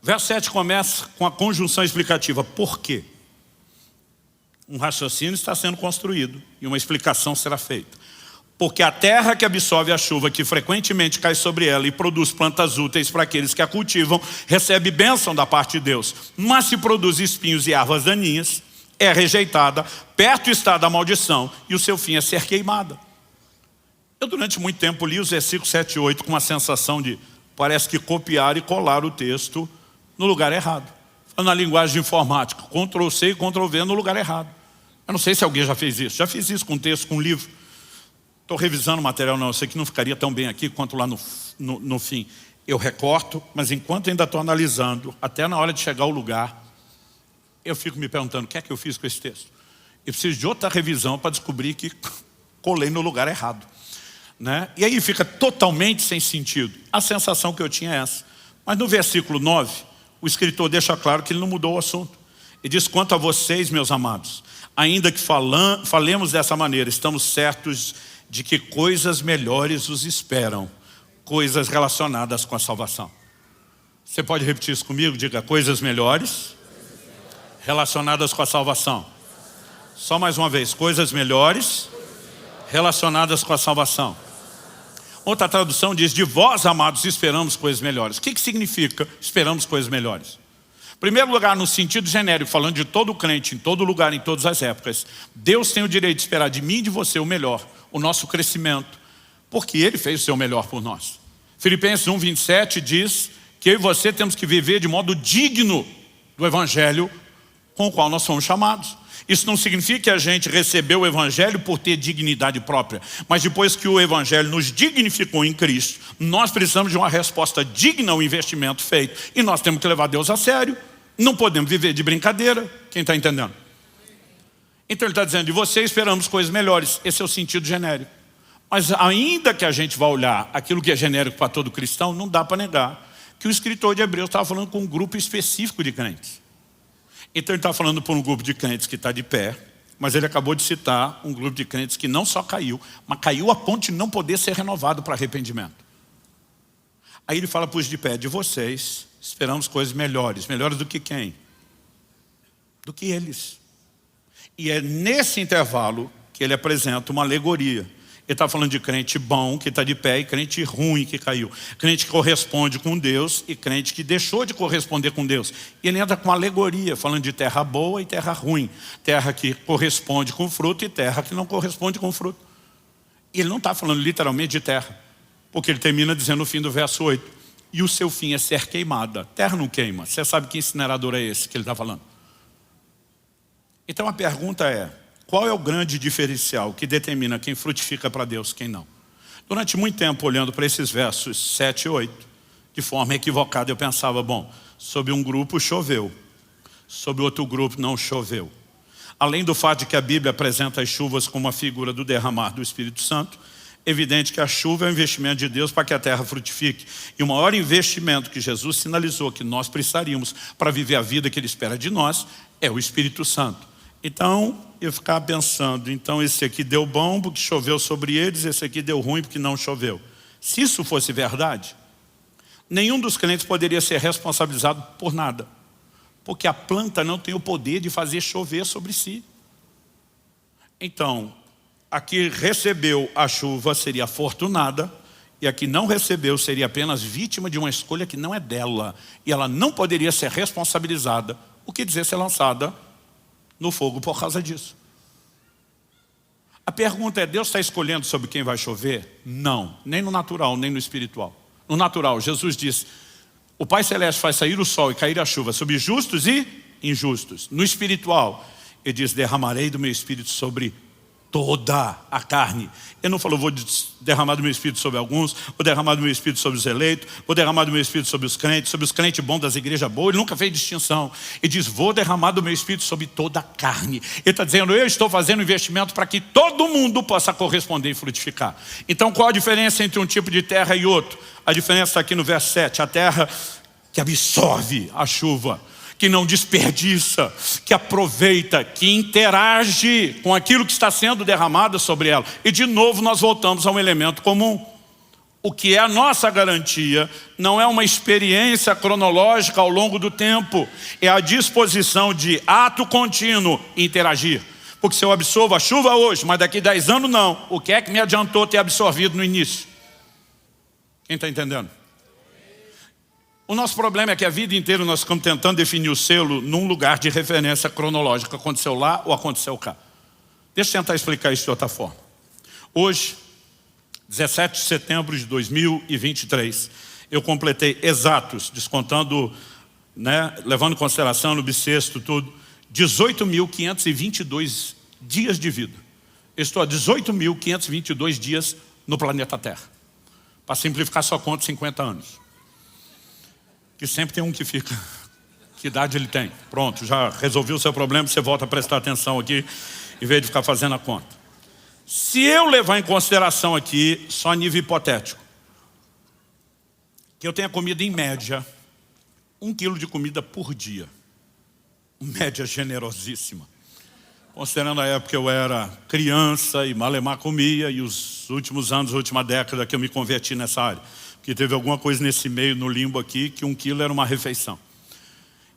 O verso 7 começa com a conjunção explicativa. Por quê? Um raciocínio está sendo construído e uma explicação será feita. Porque a terra que absorve a chuva que frequentemente cai sobre ela e produz plantas úteis para aqueles que a cultivam, recebe bênção da parte de Deus. Mas se produz espinhos e ervas daninhas, é rejeitada, perto está da maldição e o seu fim é ser queimada. Eu durante muito tempo li os versículos 7 e 8 com uma sensação de, parece que copiar e colar o texto no lugar errado. Na linguagem de informática, Ctrl+C e Ctrl+V no lugar errado. Eu não sei se alguém já fez isso. Já fiz isso com texto, com livro. Estou revisando o material, não. Eu sei que não ficaria tão bem aqui quanto lá no fim. Eu recorto, mas enquanto ainda estou analisando, até na hora de chegar ao lugar, eu fico me perguntando, o que é que eu fiz com esse texto? Eu preciso de outra revisão para descobrir que colei no lugar errado. Né? E aí fica totalmente sem sentido. A sensação que eu tinha é essa. Mas no versículo 9, o escritor deixa claro que ele não mudou o assunto. Ele diz, quanto a vocês, meus amados, ainda que falemos dessa maneira, estamos certos de que coisas melhores os esperam, coisas relacionadas com a salvação. Você pode repetir isso comigo? Diga, coisas melhores relacionadas com a salvação. Só mais uma vez, coisas melhores relacionadas com a salvação. Outra tradução diz, de vós, amados, esperamos coisas melhores. O que significa esperamos coisas melhores? Em primeiro lugar, no sentido genérico, falando de todo crente, em todo lugar, em todas as épocas, Deus tem o direito de esperar de mim e de você o melhor, o nosso crescimento, porque Ele fez o seu melhor por nós. Filipenses 1:27 diz que eu e você temos que viver de modo digno do Evangelho com o qual nós somos chamados. Isso não significa que a gente recebeu o Evangelho por ter dignidade própria, mas depois que o Evangelho nos dignificou em Cristo, nós precisamos de uma resposta digna ao investimento feito. E nós temos que levar Deus a sério. Não podemos viver de brincadeira. Quem está entendendo? Então ele está dizendo, de você esperamos coisas melhores. Esse é o sentido genérico. Mas ainda que a gente vá olhar aquilo que é genérico para todo cristão, não dá para negar que o escritor de Hebreus estava falando com um grupo específico de crentes. Então ele está falando por um grupo de crentes que está de pé, mas ele acabou de citar um grupo de crentes que não só caiu, mas caiu a ponto de não poder ser renovado para arrependimento. Aí ele fala para os de pé, de vocês, esperamos coisas melhores. Melhores do que quem? Do que eles. E é nesse intervalo que ele apresenta uma alegoria. Ele está falando de crente bom, que está de pé, e crente ruim, que caiu. Crente que corresponde com Deus e crente que deixou de corresponder com Deus. E ele entra com uma alegoria, falando de terra boa e terra ruim. Terra que corresponde com fruto e terra que não corresponde com fruto. E ele não está falando literalmente de terra, porque ele termina dizendo no fim do verso 8, e o seu fim é ser queimada. Terra não queima. Você sabe que incinerador é esse que ele está falando? Então a pergunta é, qual é o grande diferencial que determina quem frutifica para Deus, quem não? Durante muito tempo, olhando para esses versos 7 e 8, de forma equivocada, eu pensava, bom, sobre um grupo choveu, sobre outro grupo não choveu. Além do fato de que a Bíblia apresenta as chuvas como uma figura do derramar do Espírito Santo, é evidente que a chuva é um investimento de Deus para que a terra frutifique. E o maior investimento que Jesus sinalizou que nós precisaríamos para viver a vida que Ele espera de nós é o Espírito Santo. Então, eu ficava pensando, então esse aqui deu bom porque choveu sobre eles, esse aqui deu ruim porque não choveu. Se isso fosse verdade, nenhum dos crentes poderia ser responsabilizado por nada. Porque a planta não tem o poder de fazer chover sobre si. Então, a que recebeu a chuva seria afortunada, e a que não recebeu seria apenas vítima de uma escolha que não é dela. E ela não poderia ser responsabilizada, o que dizer ser lançada no fogo por causa disso. A pergunta é, Deus está escolhendo sobre quem vai chover? Não, nem no natural, nem no espiritual. No natural, Jesus disse, O Pai Celeste faz sair o sol e cair a chuva sobre justos e injustos. No espiritual, ele diz, derramarei do meu espírito sobre toda a carne. Ele não falou, vou derramar do meu espírito sobre alguns, vou derramar do meu espírito sobre os eleitos, vou derramar do meu espírito sobre os crentes bons das igrejas boas. Ele nunca fez distinção. Ele diz, vou derramar do meu espírito sobre toda a carne. Ele está dizendo, eu estou fazendo um investimento para que todo mundo possa corresponder e frutificar. Então qual a diferença entre um tipo de terra e outro? A diferença está aqui no verso 7. A terra que absorve a chuva, que não desperdiça, que aproveita, que interage com aquilo que está sendo derramado sobre ela. E de novo nós voltamos a um elemento comum. O que é a nossa garantia não é uma experiência cronológica ao longo do tempo, é a disposição de ato contínuo interagir. Porque se eu absorvo a chuva hoje, mas daqui 10 anos não, o que é que me adiantou ter absorvido no início? Quem está entendendo? O nosso problema é que a vida inteira nós ficamos tentando definir o selo num lugar de referência cronológica. Aconteceu lá ou aconteceu cá. Deixa eu tentar explicar isso de outra forma. Hoje, 17 de setembro de 2023, eu completei exatos, descontando, levando em consideração no bissexto tudo, 18.522 dias de vida. Eu estou a 18.522 dias no planeta Terra. Para simplificar, só conto 50 anos. Que sempre tem um que fica. Que idade ele tem? Pronto, já resolvi o seu problema, você volta a prestar atenção aqui, em vez de ficar fazendo a conta. Se eu levar em consideração aqui, só a nível hipotético, que eu tenha comido em média 1 quilo de comida por dia. Média generosíssima. Considerando a época que eu era criança e malemar comia, e os últimos anos, a última década que eu me converti nessa área. Que teve alguma coisa nesse meio, no limbo aqui, que 1 quilo era uma refeição.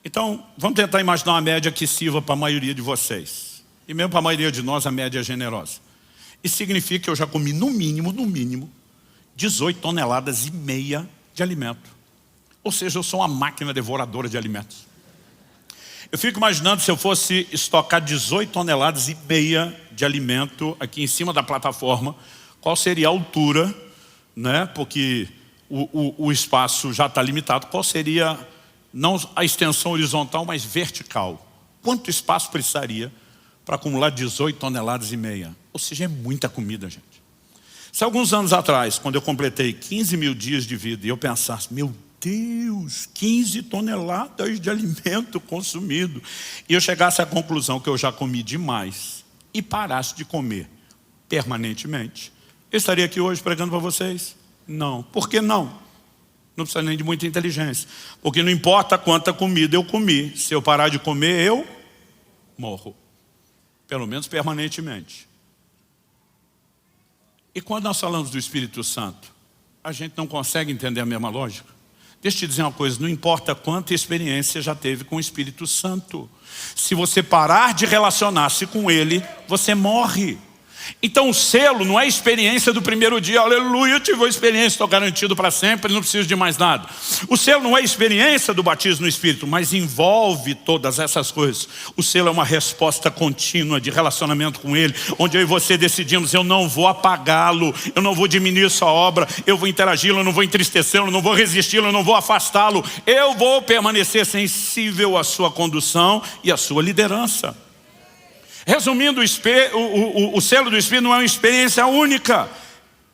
Então, vamos tentar imaginar uma média que sirva para a maioria de vocês. E mesmo para a maioria de nós, a média é generosa. Isso significa que eu já comi, no mínimo, 18 toneladas e meia de alimento. Ou seja, eu sou uma máquina devoradora de alimentos. Eu fico imaginando se eu fosse estocar 18 toneladas e meia de alimento aqui em cima da plataforma, qual seria a altura, porque o espaço já está limitado, qual seria, não a extensão horizontal, mas vertical? Quanto espaço precisaria para acumular 18 toneladas e meia? Ou seja, é muita comida, gente. Se alguns anos atrás, quando eu completei 15 mil dias de vida, e eu pensasse, meu Deus, 15 toneladas de alimento consumido, e eu chegasse à conclusão que eu já comi demais, e parasse de comer permanentemente, eu estaria aqui hoje pregando para vocês? Não. Por que não? Não precisa nem de muita inteligência. Porque não importa quanta comida eu comi. Se eu parar de comer, eu morro. Pelo menos permanentemente. E quando nós falamos do Espírito Santo, a gente não consegue entender a mesma lógica? Deixa eu te dizer uma coisa, não importa quanta experiência já teve com o Espírito Santo. Se você parar de relacionar-se com Ele, você morre. Então o selo não é a experiência do primeiro dia, aleluia, eu tive uma experiência, estou garantido para sempre, não preciso de mais nada. O selo não é a experiência do batismo no Espírito, mas envolve todas essas coisas. O selo é uma resposta contínua de relacionamento com Ele, onde eu e você decidimos, eu não vou apagá-lo, eu não vou diminuir sua obra, eu vou interagi-lo, eu não vou entristecê-lo, eu não vou resisti-lo, eu não vou afastá-lo, eu vou permanecer sensível à sua condução e à sua liderança. Resumindo, o selo do Espírito não é uma experiência única.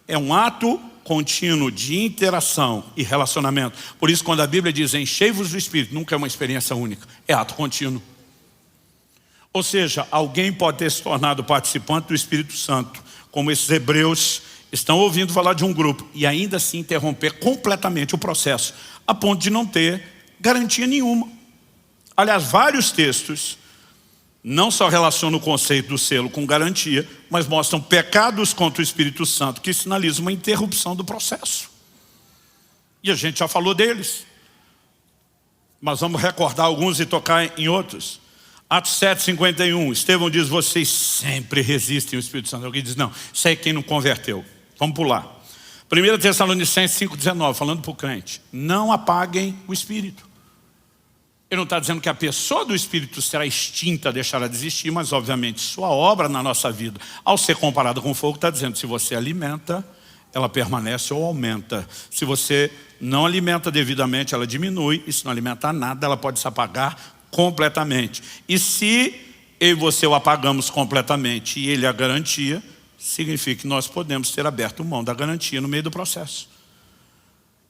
É um ato contínuo de interação e relacionamento. Por isso, quando a Bíblia diz enchei-vos do Espírito, nunca é uma experiência única. É ato contínuo. Ou seja, alguém pode ter se tornado participante do Espírito Santo, como esses hebreus estão ouvindo falar de um grupo, e ainda assim interromper completamente o processo, a ponto de não ter garantia nenhuma. Aliás, vários textos não só relaciona o conceito do selo com garantia, mas mostram pecados contra o Espírito Santo que sinalizam uma interrupção do processo. E a gente já falou deles. Mas vamos recordar alguns e tocar em outros. Atos 7:51, Estevão diz, vocês sempre resistem ao Espírito Santo. Alguém diz, não, isso é quem não converteu. Vamos pular. 1 Tessalonicenses 5:19, falando para o crente, não apaguem o Espírito. Ele não está dizendo que a pessoa do Espírito será extinta, deixará de existir, mas obviamente sua obra na nossa vida, ao ser comparada com o fogo, está dizendo, se você alimenta ela permanece ou aumenta. Se você não alimenta devidamente, ela diminui, e se não alimentar nada, ela pode se apagar completamente. E se eu e você o apagamos completamente e ele é a garantia, significa que nós podemos ter aberto mão da garantia no meio do processo.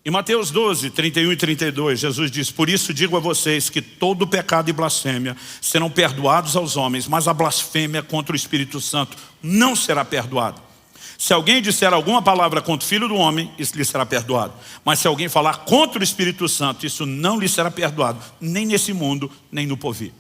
Em Mateus 12, 31 e 32, Jesus diz: por isso digo a vocês que todo pecado e blasfêmia serão perdoados aos homens, mas a blasfêmia contra o Espírito Santo não será perdoada. Se alguém disser alguma palavra contra o Filho do Homem, isso lhe será perdoado. Mas se alguém falar contra o Espírito Santo, isso não lhe será perdoado, nem nesse mundo, nem no porvir.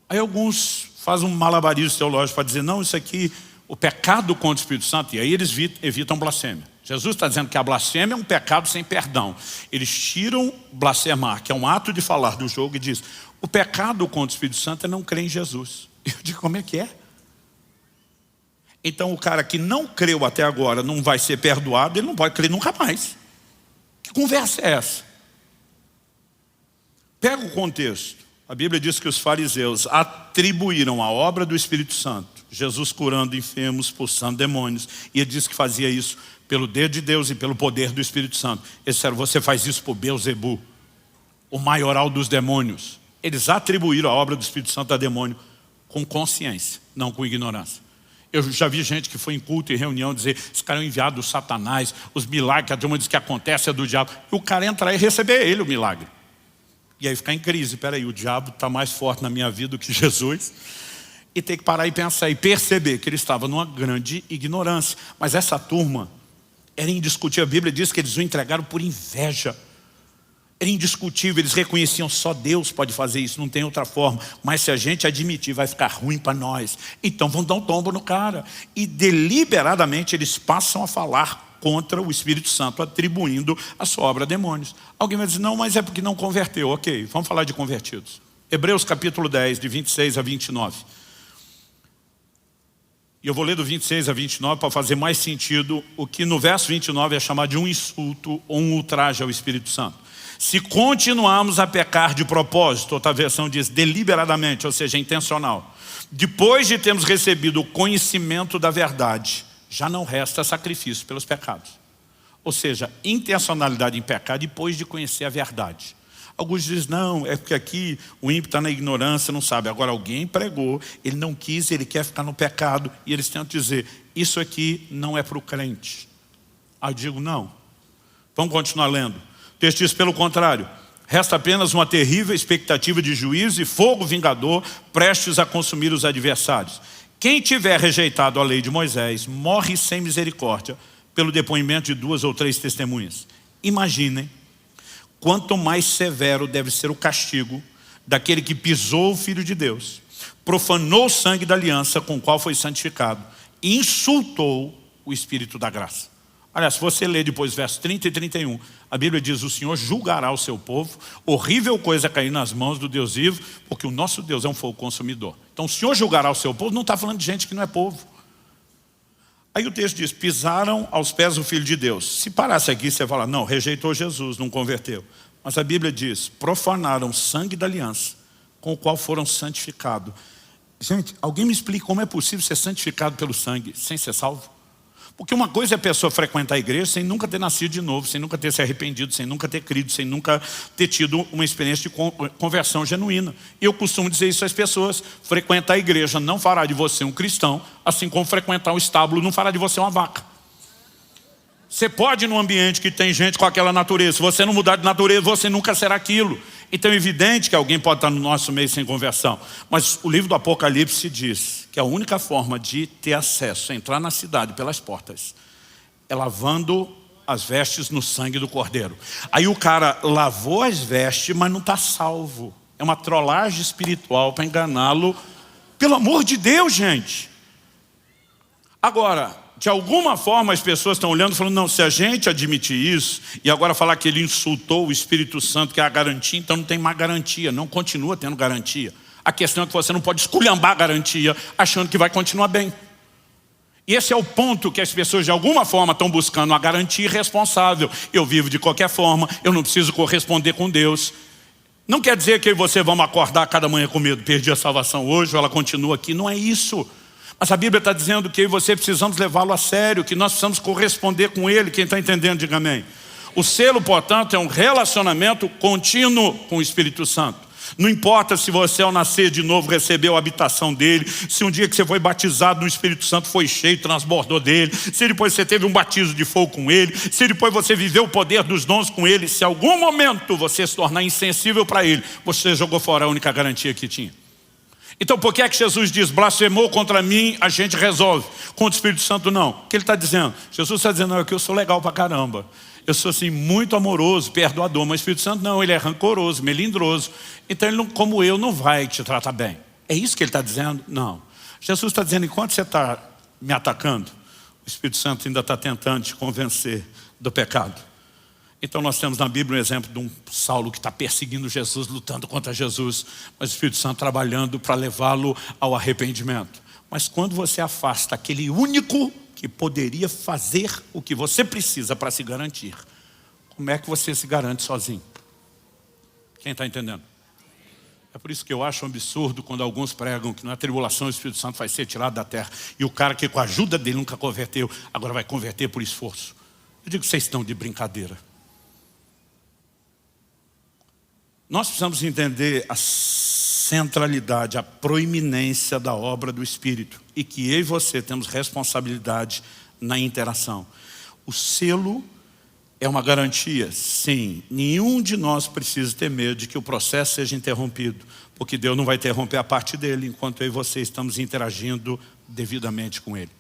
Aí alguns fazem um malabarismo teológico para dizer: não, isso aqui, o pecado contra o Espírito Santo, e aí eles evitam blasfêmia. Jesus está dizendo que a blasfêmia é um pecado sem perdão. Eles tiram blasfemar, que é um ato de falar do jogo, e diz: o pecado contra o Espírito Santo é não crer em Jesus. Eu digo: como é que é? Então o cara que não creu até agora não vai ser perdoado, ele não pode crer nunca mais. Que conversa é essa? Pega o contexto. A Bíblia diz que os fariseus atribuíram a obra do Espírito Santo, Jesus curando enfermos, expulsando demônios, e ele disse que fazia isso pelo dedo de Deus e pelo poder do Espírito Santo. Eles disseram: você faz isso por Beelzebu, o maioral dos demônios. Eles atribuíram a obra do Espírito Santo a demônio com consciência, não com ignorância. Eu já vi gente que foi em culto e reunião dizer: esse cara é um enviado do Satanás, os milagres que a turma diz que acontece é do diabo. E o cara entra aí e receber ele o milagre. E aí fica em crise: peraí, o diabo está mais forte na minha vida do que Jesus. E tem que parar e pensar e perceber que ele estava numa grande ignorância. Mas essa turma era indiscutível. A Bíblia diz que eles o entregaram por inveja. Era indiscutível, eles reconheciam: só Deus pode fazer isso, não tem outra forma. Mas se a gente admitir, vai ficar ruim para nós. Então vão dar um tombo no cara. E deliberadamente eles passam a falar contra o Espírito Santo, atribuindo a sua obra a demônios. Alguém vai dizer: não, mas é porque não converteu. Ok, vamos falar de convertidos. Hebreus capítulo 10, de 26 a 29. E eu vou ler do 26 a 29 para fazer mais sentido o que no verso 29 é chamado de um insulto ou um ultraje ao Espírito Santo. Se continuarmos a pecar de propósito, outra versão diz deliberadamente, ou seja, intencional, depois de termos recebido o conhecimento da verdade, já não resta sacrifício pelos pecados. Ou seja, intencionalidade em pecar depois de conhecer a verdade. Alguns dizem: não, é porque aqui o ímpio está na ignorância, não sabe. Agora alguém pregou, ele não quis, ele quer ficar no pecado. E eles tentam dizer: isso aqui não é para o crente. Aí eu digo: não. Vamos continuar lendo. O texto diz: pelo contrário, resta apenas uma terrível expectativa de juízo e fogo vingador prestes a consumir os adversários. Quem tiver rejeitado a lei de Moisés morre sem misericórdia pelo depoimento de 2 ou 3 testemunhas. Imaginem quanto mais severo deve ser o castigo daquele que pisou o Filho de Deus, profanou o sangue da aliança com o qual foi santificado e insultou o Espírito da graça. Aliás, se você ler depois versos 30 e 31, a Bíblia diz: o Senhor julgará o seu povo. Horrível coisa é cair nas mãos do Deus vivo, porque o nosso Deus é um fogo consumidor. Então o Senhor julgará o seu povo, não está falando de gente que não é povo. Aí o texto diz: pisaram aos pés o Filho de Deus. Se parasse aqui, você fala: não, rejeitou Jesus, não converteu. Mas a Bíblia diz: profanaram o sangue da aliança com o qual foram santificados. Gente, alguém me explica como é possível ser santificado pelo sangue sem ser salvo? Porque uma coisa é a pessoa frequentar a igreja sem nunca ter nascido de novo, sem nunca ter se arrependido, sem nunca ter crido, sem nunca ter tido uma experiência de conversão genuína. E eu costumo dizer isso às pessoas: frequentar a igreja não fará de você um cristão, assim como frequentar o estábulo não fará de você uma vaca. Você pode ir num ambiente que tem gente com aquela natureza. Se você não mudar de natureza, você nunca será aquilo. Então é evidente que alguém pode estar no nosso meio sem conversão. Mas o livro do Apocalipse diz que a única forma de ter acesso, entrar na cidade pelas portas, é lavando as vestes no sangue do Cordeiro. Aí o cara lavou as vestes, mas não está salvo. É uma trollagem espiritual para enganá-lo. Pelo amor de Deus, gente. Agora, de alguma forma as pessoas estão olhando e falando: não, se a gente admitir isso e agora falar que ele insultou o Espírito Santo, que é a garantia, então não tem mais garantia, não continua tendo garantia. A questão é que você não pode esculhambar a garantia achando que vai continuar bem. E esse é o ponto que as pessoas de alguma forma estão buscando, uma garantia irresponsável. Eu vivo de qualquer forma, eu não preciso corresponder com Deus. Não quer dizer que você vamos acordar cada manhã com medo: perdi a salvação hoje, ou ela continua aqui. Não é isso. Mas a Bíblia está dizendo que eu e você precisamos levá-lo a sério, que nós precisamos corresponder com ele. Quem está entendendo, diga amém. O selo, portanto, é um relacionamento contínuo com o Espírito Santo. Não importa se você ao nascer de novo recebeu a habitação dele, se um dia que você foi batizado no Espírito Santo foi cheio, transbordou dele, se depois você teve um batismo de fogo com ele, se depois você viveu o poder dos dons com ele, se em algum momento você se tornar insensível para ele, você jogou fora a única garantia que tinha. Então por que é que Jesus diz, blasfemou contra mim, a gente resolve? Contra o Espírito Santo não. O que ele está dizendo? Jesus está dizendo, não, é que eu sou legal pra caramba. Eu sou assim muito amoroso, perdoador, mas o Espírito Santo não, ele é rancoroso, melindroso. Então ele, não, como eu, não vai te tratar bem. É isso que ele está dizendo? Não. Jesus está dizendo, enquanto você está me atacando, o Espírito Santo ainda está tentando te convencer do pecado. Então nós temos na Bíblia um exemplo de um Saulo que está perseguindo Jesus, lutando contra Jesus, mas o Espírito Santo trabalhando para levá-lo ao arrependimento. Mas quando você afasta aquele único que poderia fazer o que você precisa para se garantir, como é que você se garante sozinho? Quem está entendendo? É por isso que eu acho um absurdo quando alguns pregam que na tribulação o Espírito Santo vai ser tirado da terra e o cara que com a ajuda dele nunca converteu, agora vai converter por esforço. Eu digo que vocês estão de brincadeira. Nós precisamos entender a centralidade, a proeminência da obra do Espírito e que eu e você temos responsabilidade na interação. O selo é uma garantia? Sim. Nenhum de nós precisa ter medo de que o processo seja interrompido, porque Deus não vai interromper a parte dele enquanto eu e você estamos interagindo devidamente com Ele.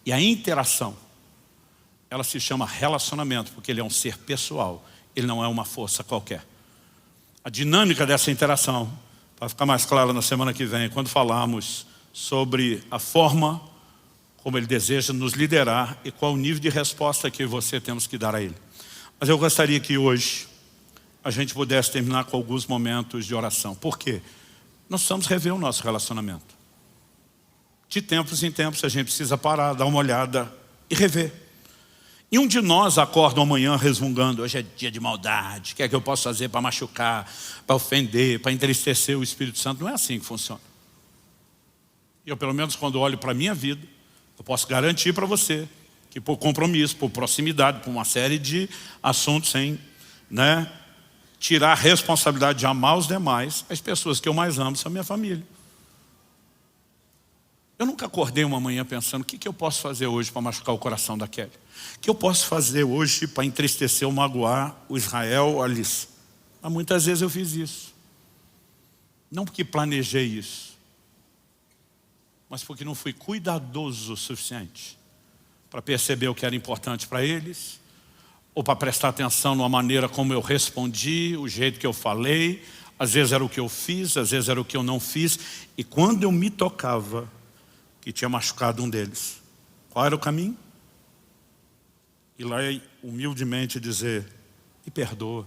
E a interação, ela se chama relacionamento, porque Ele é um ser pessoal, Ele não é uma força qualquer. A dinâmica dessa interação vai ficar mais clara na semana que vem, quando falarmos sobre a forma como Ele deseja nos liderar e qual o nível de resposta que você temos que dar a Ele. Mas eu gostaria que hoje a gente pudesse terminar com alguns momentos de oração. Por quê? Nós precisamos rever o nosso relacionamento. De tempos em tempos a gente precisa parar, dar uma olhada e rever. E um de nós acorda amanhã resmungando, hoje é dia de maldade, o que é que eu posso fazer para machucar, para ofender, para entristecer o Espírito Santo? Não é assim que funciona. E eu, pelo menos, quando olho para a minha vida, eu posso garantir para você que por compromisso, por proximidade, por uma série de assuntos sem tirar a responsabilidade de amar os demais, as pessoas que eu mais amo são minha família. Eu nunca acordei uma manhã pensando, o que eu posso fazer hoje para machucar o coração da Kelly? O que eu posso fazer hoje para entristecer ou magoar o Israel ou a Alice? Mas muitas vezes eu fiz isso. Não porque planejei isso, mas porque não fui cuidadoso o suficiente para perceber o que era importante para eles, ou para prestar atenção na maneira como eu respondi, o jeito que eu falei. Às vezes era o que eu fiz, às vezes era o que eu não fiz. E quando eu me tocava que tinha machucado um deles, qual era o caminho? Ir lá e humildemente dizer, me perdoa,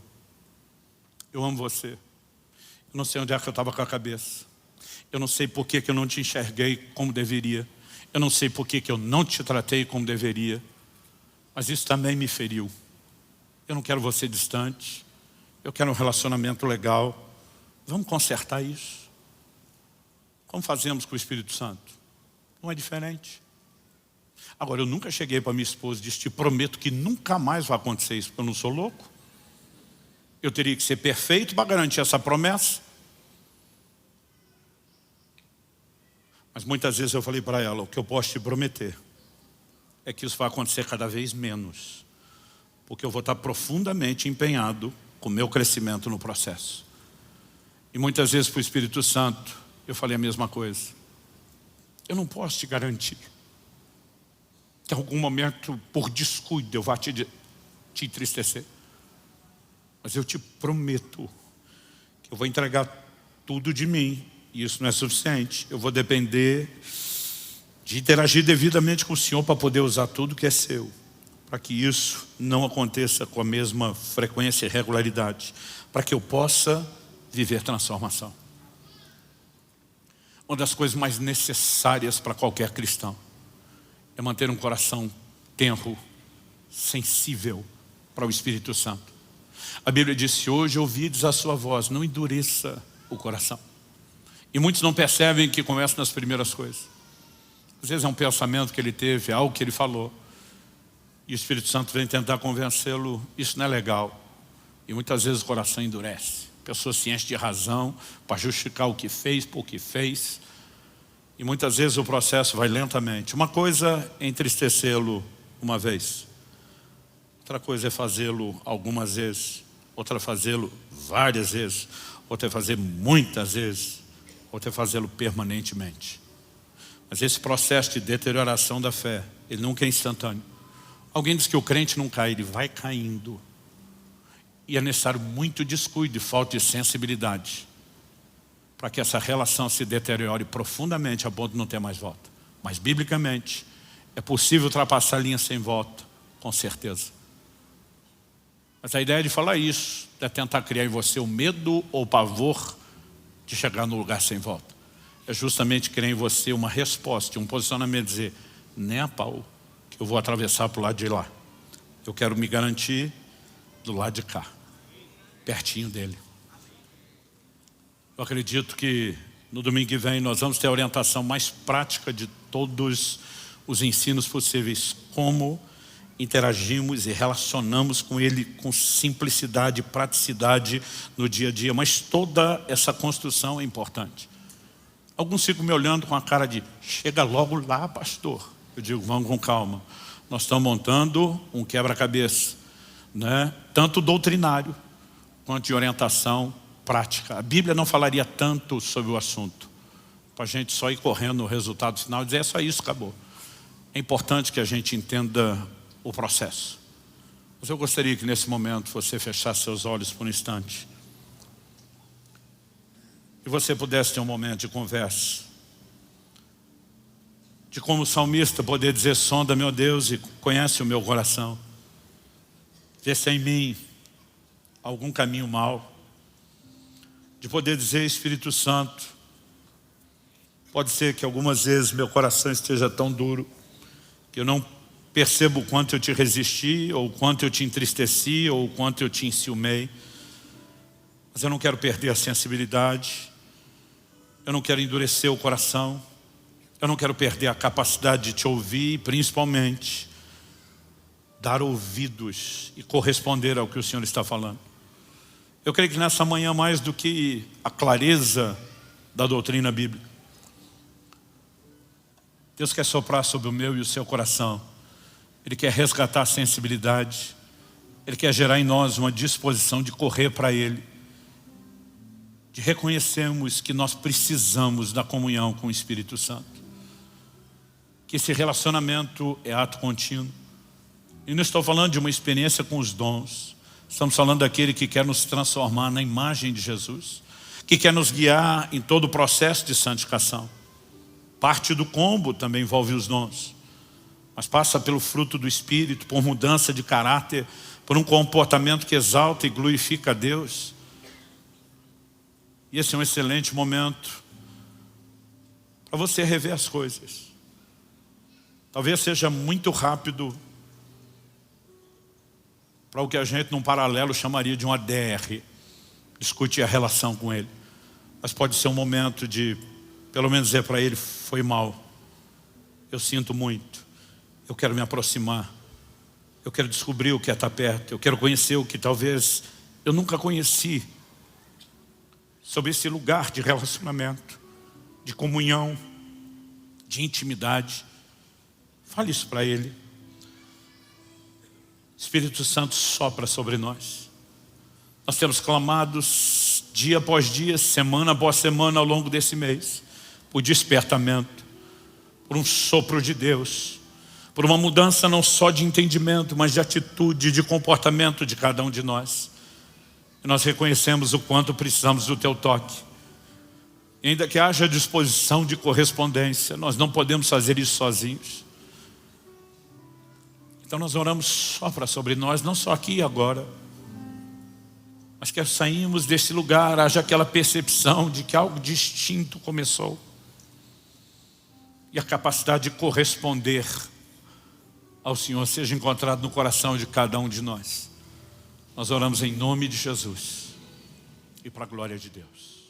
eu amo você. Eu não sei onde é que eu estava com a cabeça. Eu não sei por que eu não te enxerguei como deveria. Eu não sei por que eu não te tratei como deveria. Mas isso também me feriu. Eu não quero você distante. Eu quero um relacionamento legal. Vamos consertar isso. Como fazemos com o Espírito Santo? Não é diferente. Agora, eu nunca cheguei para minha esposa e disse, te prometo que nunca mais vai acontecer isso, porque eu não sou louco. Eu teria que ser perfeito para garantir essa promessa. Mas muitas vezes eu falei para ela, o que eu posso te prometer é que isso vai acontecer cada vez menos, porque eu vou estar profundamente empenhado com o meu crescimento no processo. E muitas vezes para o Espírito Santo eu falei a mesma coisa. Eu não posso te garantir que em algum momento, por descuido, eu vá te entristecer. Mas eu te prometo que eu vou entregar tudo de mim. E isso não é suficiente. Eu vou depender de interagir devidamente com o Senhor para poder usar tudo que é seu. Para que isso não aconteça com a mesma frequência e regularidade. Para que eu possa viver transformação. Uma das coisas mais necessárias para qualquer cristão é manter um coração tenro, sensível para o Espírito Santo. A Bíblia diz, se hoje ouvides a sua voz, não endureça o coração. E muitos não percebem que começam nas primeiras coisas. Às vezes é um pensamento que ele teve, algo que ele falou. E o Espírito Santo vem tentar convencê-lo, isso não é legal. E muitas vezes o coração endurece. A pessoa se enche de razão para justificar o que fez, por que fez. E muitas vezes o processo vai lentamente. Uma coisa é entristecê-lo uma vez. Outra coisa é fazê-lo algumas vezes. Outra é fazê-lo várias vezes. Outra é fazer muitas vezes. Outra é fazê-lo permanentemente. Mas esse processo de deterioração da fé, ele nunca é instantâneo. Alguém diz que o crente não cai, ele vai caindo. E é necessário muito descuido e falta de sensibilidade para que essa relação se deteriore profundamente a ponto de não ter mais volta. Mas biblicamente é possível ultrapassar a linha sem volta, com certeza. Mas a ideia de falar isso é tentar criar em você o medo ou o pavor de chegar no lugar sem volta. É justamente criar em você uma resposta, um posicionamento, dizer, nem a pau que eu vou atravessar para o lado de lá. Eu quero me garantir do lado de cá, pertinho dele. Eu acredito que no domingo que vem nós vamos ter a orientação mais prática de todos os ensinos possíveis, como interagimos e relacionamos com ele com simplicidade e praticidade no dia a dia, mas toda essa construção é importante. Alguns ficam me olhando com a cara de, chega logo lá, pastor. Eu digo, vamos com calma. Nós estamos montando um quebra-cabeça, né? Tanto doutrinário quanto de orientação prática. A Bíblia não falaria tanto sobre o assunto, para a gente só ir correndo no resultado final e dizer, é só isso, acabou. É importante que a gente entenda o processo. Mas eu gostaria que nesse momento você fechasse seus olhos por um instante e você pudesse ter um momento de conversa, de como o salmista poder dizer, sonda meu Deus e conhece o meu coração, vê se é em mim algum caminho mau, de poder dizer, Espírito Santo, pode ser que algumas vezes meu coração esteja tão duro que eu não percebo o quanto eu te resisti, ou o quanto eu te entristeci, ou o quanto eu te enciumei. Mas eu não quero perder a sensibilidade, eu não quero endurecer o coração, eu não quero perder a capacidade de te ouvir, e principalmente dar ouvidos e corresponder ao que o Senhor está falando. Eu creio que nessa manhã, mais do que a clareza da doutrina bíblica, Deus quer soprar sobre o meu e o seu coração. Ele quer resgatar a sensibilidade. Ele quer gerar em nós uma disposição de correr para Ele, de reconhecermos que nós precisamos da comunhão com o Espírito Santo, que esse relacionamento é ato contínuo. E não estou falando de uma experiência com os dons. Estamos falando daquele que quer nos transformar na imagem de Jesus, que quer nos guiar em todo o processo de santificação. Parte do combo também envolve os dons, mas passa pelo fruto do Espírito, por mudança de caráter, por um comportamento que exalta e glorifica a Deus. E esse é um excelente momento para você rever as coisas. Talvez seja muito rápido para o que a gente num paralelo chamaria de um ADR, discutir a relação com Ele. Mas pode ser um momento de, pelo menos dizer para Ele, foi mal, eu sinto muito, eu quero me aproximar, eu quero descobrir o que é estar perto, eu quero conhecer o que talvez eu nunca conheci, sobre esse lugar de relacionamento, de comunhão, de intimidade. Fale isso para Ele. Espírito Santo sopra sobre nós. Nós temos clamado dia após dia, semana após semana ao longo desse mês, por despertamento, por um sopro de Deus, por uma mudança não só de entendimento, mas de atitude, de comportamento de cada um de nós. E nós reconhecemos o quanto precisamos do Teu toque. E ainda que haja disposição de correspondência, nós não podemos fazer isso sozinhos. Então nós oramos, sopra sobre nós, não só aqui e agora, mas que saímos desse lugar, haja aquela percepção de que algo distinto começou. E a capacidade de corresponder ao Senhor seja encontrado no coração de cada um de nós. Nós oramos em nome de Jesus e para a glória de Deus.